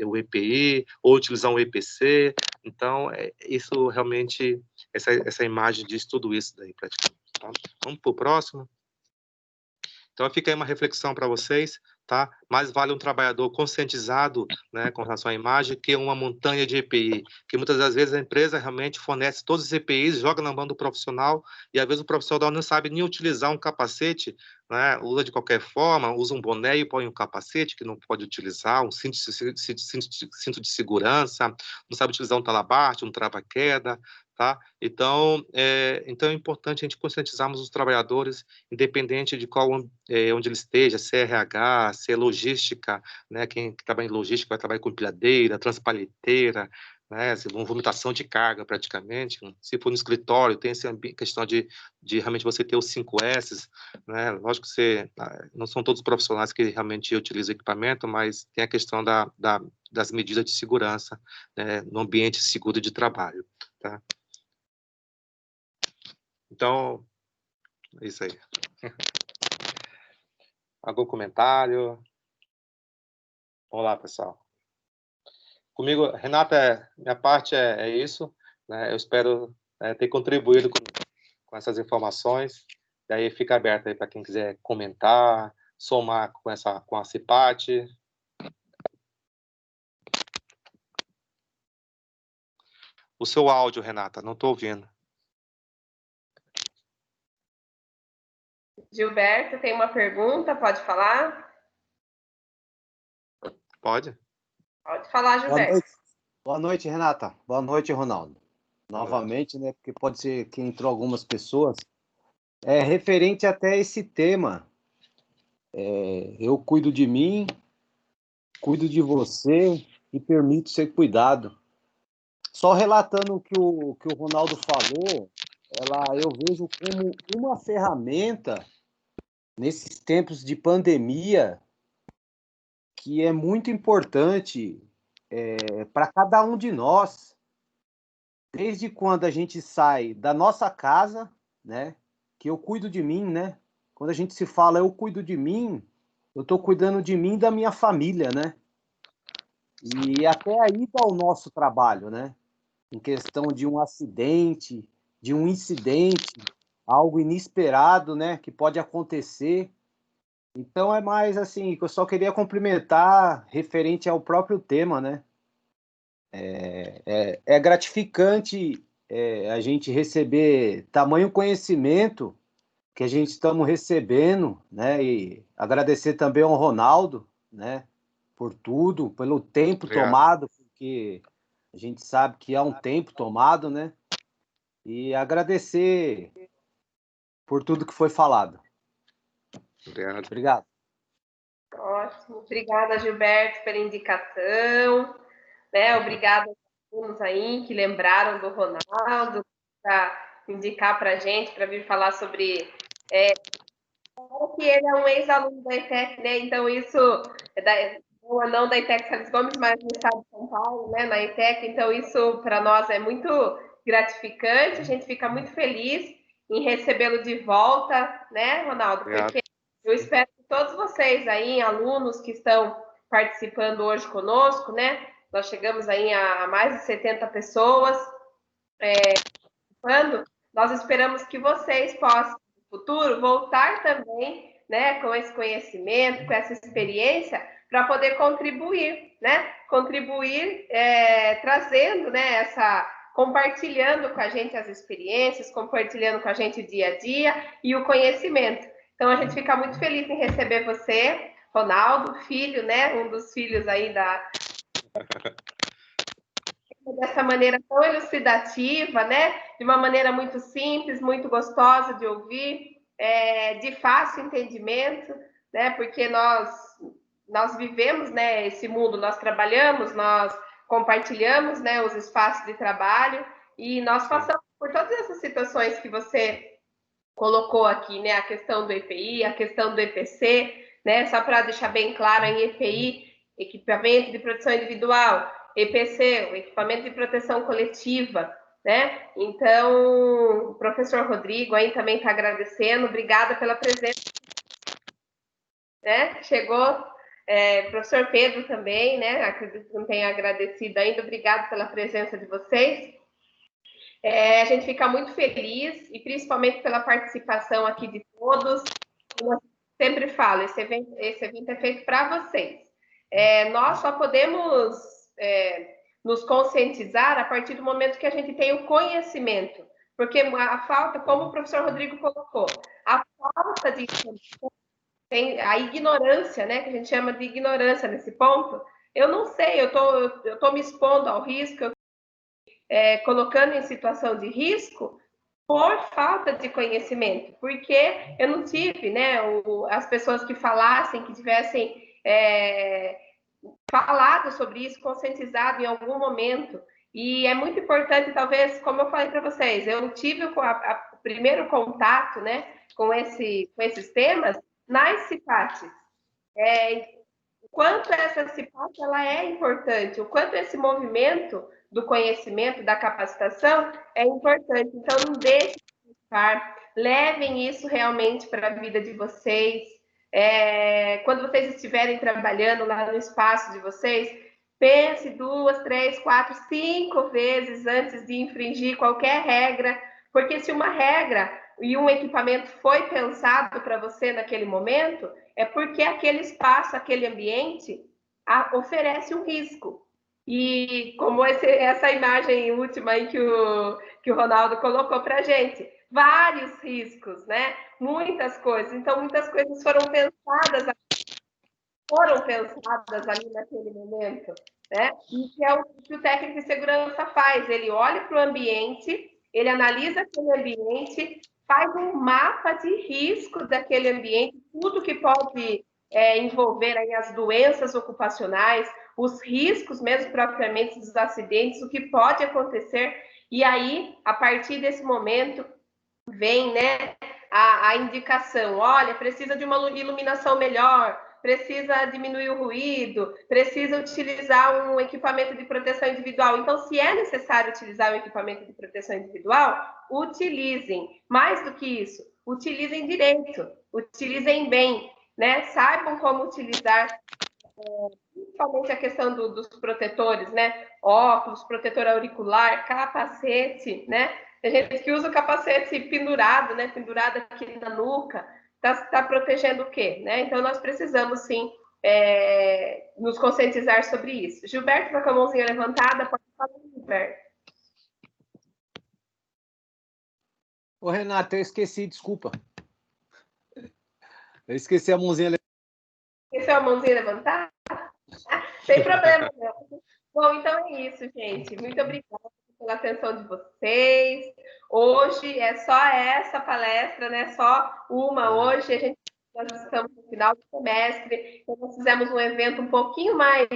O EPI, ou utilizar um EPC. Então, isso realmente, essa imagem diz tudo isso daí, praticamente. Tá? Vamos para o próximo. Então, fica aí uma reflexão para vocês, tá? Mais vale um trabalhador conscientizado, né, com relação à imagem, que uma montanha de EPI, que muitas das vezes a empresa realmente fornece todos os EPIs, joga na mão do profissional, e às vezes o profissional não sabe nem utilizar um capacete, né, usa de qualquer forma, usa um boné e põe um capacete que não pode utilizar, um cinto de segurança, não sabe utilizar um talabarte, um trava-queda, tá? Então é importante a gente conscientizarmos os trabalhadores, independente de onde ele esteja, se é RH, se é logística, né? Quem trabalha em logística vai trabalhar com empilhadeira, transpalheteira, né? Vomitação de carga, praticamente. Se for no escritório, tem essa questão de realmente você ter os 5S, né? Lógico que não são todos os profissionais que realmente utilizam equipamento, mas tem a questão das medidas de segurança, né? No ambiente seguro de trabalho, tá? Então, é isso aí. Algum comentário? Vamos lá, pessoal. Comigo, Renata, minha parte é isso, né? Eu espero ter contribuído com essas informações. E aí fica aberto aí para quem quiser comentar, somar com a CIPAT. O seu áudio, Renata, não estou ouvindo. Gilberto, tem uma pergunta? Pode falar? Pode? Pode falar, Gilberto. Boa noite, Renata. Boa noite, Ronaldo. Novamente, né? Porque pode ser que entrou algumas pessoas. Referente até esse tema, eu cuido de mim, cuido de você e permito ser cuidado. Só relatando o que o Ronaldo falou, eu vejo como uma ferramenta nesses tempos de pandemia que é muito importante para cada um de nós, desde quando a gente sai da nossa casa, né? Que eu cuido de mim, né? Quando a gente se fala eu cuido de mim, eu estou cuidando de mim e da minha família, né? E até aí está o nosso trabalho, né? Em questão de um acidente, de um incidente, algo inesperado, né? Que pode acontecer. Então é mais assim, que eu só queria complementar referente ao próprio tema, né? É gratificante a gente receber tamanho conhecimento que a gente estamos recebendo, né? E agradecer também ao Ronaldo, né? Por tudo, pelo tempo tomado, porque a gente sabe que há um tempo tomado, né? E agradecer por tudo que foi falado. Obrigado. Ótimo. Obrigada, Gilberto, pela indicação. Né? Obrigada aos alunos aí que lembraram do Ronaldo para indicar para a gente, para vir falar sobre... que ele é um ex-aluno da ETEC, né? Então isso... não da ETEC Salles Gomes, mas no estado de São Paulo, né? Na ETEC. Então isso, para nós, é muito gratificante. A gente fica muito feliz em recebê-lo de volta, né, Ronaldo? Porque eu espero que todos vocês aí, alunos que estão participando hoje conosco, né? Nós chegamos aí a mais de 70 pessoas participando. Nós esperamos que vocês possam, no futuro, voltar também, né, com esse conhecimento, com essa experiência, para poder contribuir, né? Contribuir trazendo, né, compartilhando com a gente as experiências, compartilhando com a gente o dia a dia e o conhecimento. Então, a gente fica muito feliz em receber você, Ronaldo, filho, né? Um dos filhos aí dessa maneira tão elucidativa, né? De uma maneira muito simples, muito gostosa de ouvir, de fácil entendimento, né? Porque nós vivemos, né, esse mundo, nós trabalhamos, nós compartilhamos, né, os espaços de trabalho e nós passamos por todas essas situações que você colocou aqui, né? A questão do EPI, a questão do EPC, né? Só para deixar bem claro, em EPI, equipamento de proteção individual, EPC, o equipamento de proteção coletiva, né? Então, o professor Rodrigo aí também está agradecendo, obrigada pela presença, né? Chegou, professor Pedro também, né? Acredito que não tenha agradecido ainda, obrigado pela presença de vocês. A gente fica muito feliz, e principalmente pela participação aqui de todos. Como eu sempre falo, esse evento é feito para vocês. Nós só podemos nos conscientizar a partir do momento que a gente tem o conhecimento, porque a falta, como o professor Rodrigo colocou, a falta de informação, a ignorância, né, que a gente chama de ignorância nesse ponto, eu não sei, eu tô me expondo ao risco, colocando em situação de risco por falta de conhecimento, porque eu não tive, né, as pessoas que falassem, que tivessem falado sobre isso, conscientizado em algum momento. E é muito importante, talvez, como eu falei para vocês, eu tive o primeiro contato, né, com esses temas nas CIPATs. O quanto essa CIPAT ela é importante, o quanto esse movimento do conhecimento, da capacitação é importante. Então, não deixem de ficar, levem isso realmente para a vida de vocês. Quando vocês estiverem trabalhando lá no espaço de vocês, pense 2, 3, 4, 5 vezes antes de infringir qualquer regra, porque se uma regra e um equipamento foi pensado para você naquele momento, é porque aquele espaço, aquele ambiente oferece um risco. E como essa imagem última aí que o Ronaldo colocou para a gente, vários riscos, né? Muitas coisas. Então, muitas coisas foram pensadas ali naquele momento, né? E que é o que o técnico de segurança faz. Ele olha para o ambiente, ele analisa aquele ambiente, faz um mapa de risco daquele ambiente, tudo que pode envolver aí as doenças ocupacionais, os riscos mesmo propriamente dos acidentes, o que pode acontecer. E aí, a partir desse momento, vem, né, a indicação, olha, precisa de uma iluminação melhor, precisa diminuir o ruído, precisa utilizar um equipamento de proteção individual. Então, se é necessário utilizar um equipamento de proteção individual, utilizem. Mais do que isso, utilizem direito, utilizem bem, né? Saibam como utilizar, principalmente a questão dos protetores, né? Óculos, protetor auricular, capacete, né? Tem gente que usa o capacete pendurado, né? Pendurado aqui na nuca. Está protegendo o quê? Né? Então, nós precisamos, sim, nos conscientizar sobre isso. Gilberto está com a mãozinha levantada. Pode falar, Gilberto. Ô, Renata, eu esqueci, desculpa. Eu esqueci a mãozinha. Esqueceu a mãozinha levantada? Sem problema, não. Bom, então é isso, gente. Muito obrigada pela atenção de vocês. Hoje é só essa palestra, né? Só uma hoje. Nós estamos no final do semestre, então nós fizemos um evento um pouquinho mais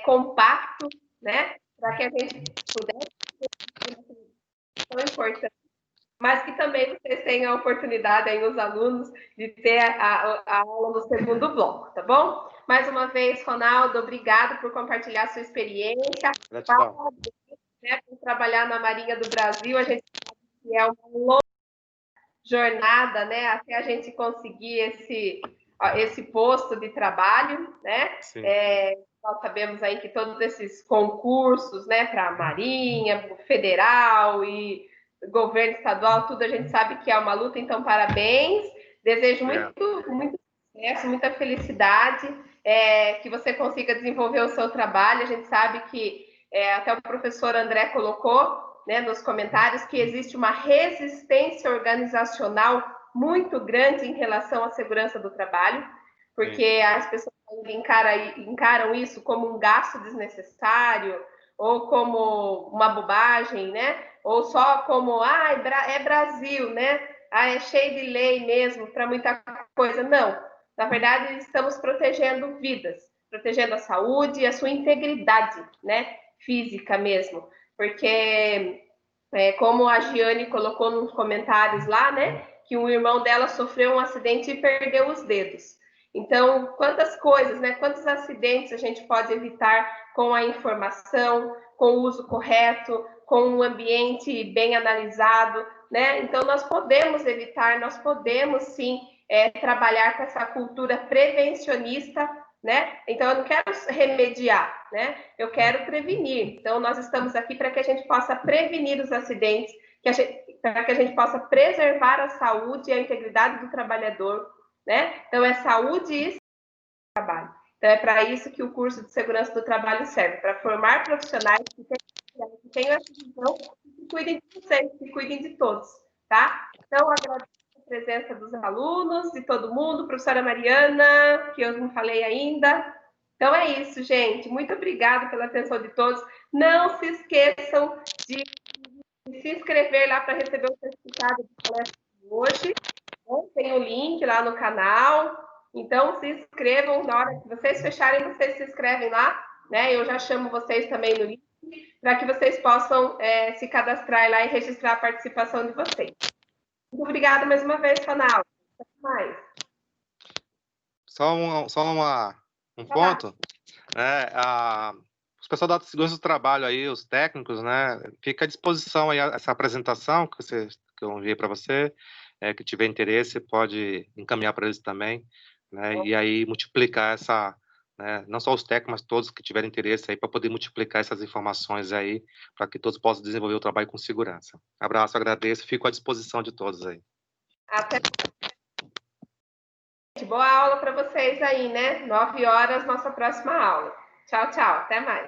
compacto, né? Para que a gente pudesse tão importante, mas que também vocês tenham a oportunidade aí, os alunos, de ter a aula no segundo bloco, tá bom? Mais uma vez, Ronaldo, obrigado por compartilhar a sua experiência. Gratidão. Né, por trabalhar na Marinha do Brasil, a gente sabe que é uma longa jornada, né, até a gente conseguir esse posto de trabalho, né? Nós sabemos aí que todos esses concursos, né, para a Marinha, Federal e governo estadual, tudo a gente sabe que é uma luta, então parabéns. Desejo muito sucesso, muita felicidade, que você consiga desenvolver o seu trabalho. A gente sabe que até o professor André colocou, né, nos comentários, que existe uma resistência organizacional muito grande em relação à segurança do trabalho, porque as pessoas encaram isso como um gasto desnecessário, ou como uma bobagem, né? Ou só como, é Brasil, né? É cheio de lei mesmo para muita coisa. Não, na verdade, estamos protegendo vidas, protegendo a saúde e a sua integridade, né? Física mesmo, porque como a Giane colocou nos comentários lá, né, que um irmão dela sofreu um acidente e perdeu os dedos. Então, quantas coisas, né, quantos acidentes a gente pode evitar com a informação, com o uso correto, com um ambiente bem analisado, né? Então, nós podemos evitar, nós podemos sim trabalhar com essa cultura prevencionista, né? Então, eu não quero remediar, né? Eu quero prevenir. Então, nós estamos aqui para que a gente possa prevenir os acidentes, para que a gente possa preservar a saúde e a integridade do trabalhador, né? Então, é saúde e trabalho. Então, é para isso que o curso de segurança do trabalho serve, para formar profissionais que tenham essa visão e que cuidem de vocês, que cuidem de todos, tá? Então, agradeço a presença dos alunos, de todo mundo, professora Mariana, que eu não falei ainda. Então, é isso, gente. Muito obrigada pela atenção de todos. Não se esqueçam de se inscrever lá para receber o certificado de palestra de hoje. Tem o link lá no canal. Então, se inscrevam. Na hora que vocês fecharem, vocês se inscrevem lá, né? Eu já chamo vocês também no link, para que vocês possam se cadastrar lá e registrar a participação de vocês. Muito obrigada mais uma vez, Ronaldo. Até mais. Só um ponto. Os pessoal da segurança do trabalho aí, os técnicos, né? Fica à disposição aí essa apresentação que eu enviei para você. Que tiver interesse, pode encaminhar para eles também, né? E aí multiplicar essa, né? Não só os técnicos, mas todos que tiverem interesse aí, para poder multiplicar essas informações aí, para que todos possam desenvolver o trabalho com segurança. Abraço, agradeço, fico à disposição de todos aí. Até. Boa aula para vocês aí, né? 9 horas, nossa próxima aula. Tchau, tchau. Até mais.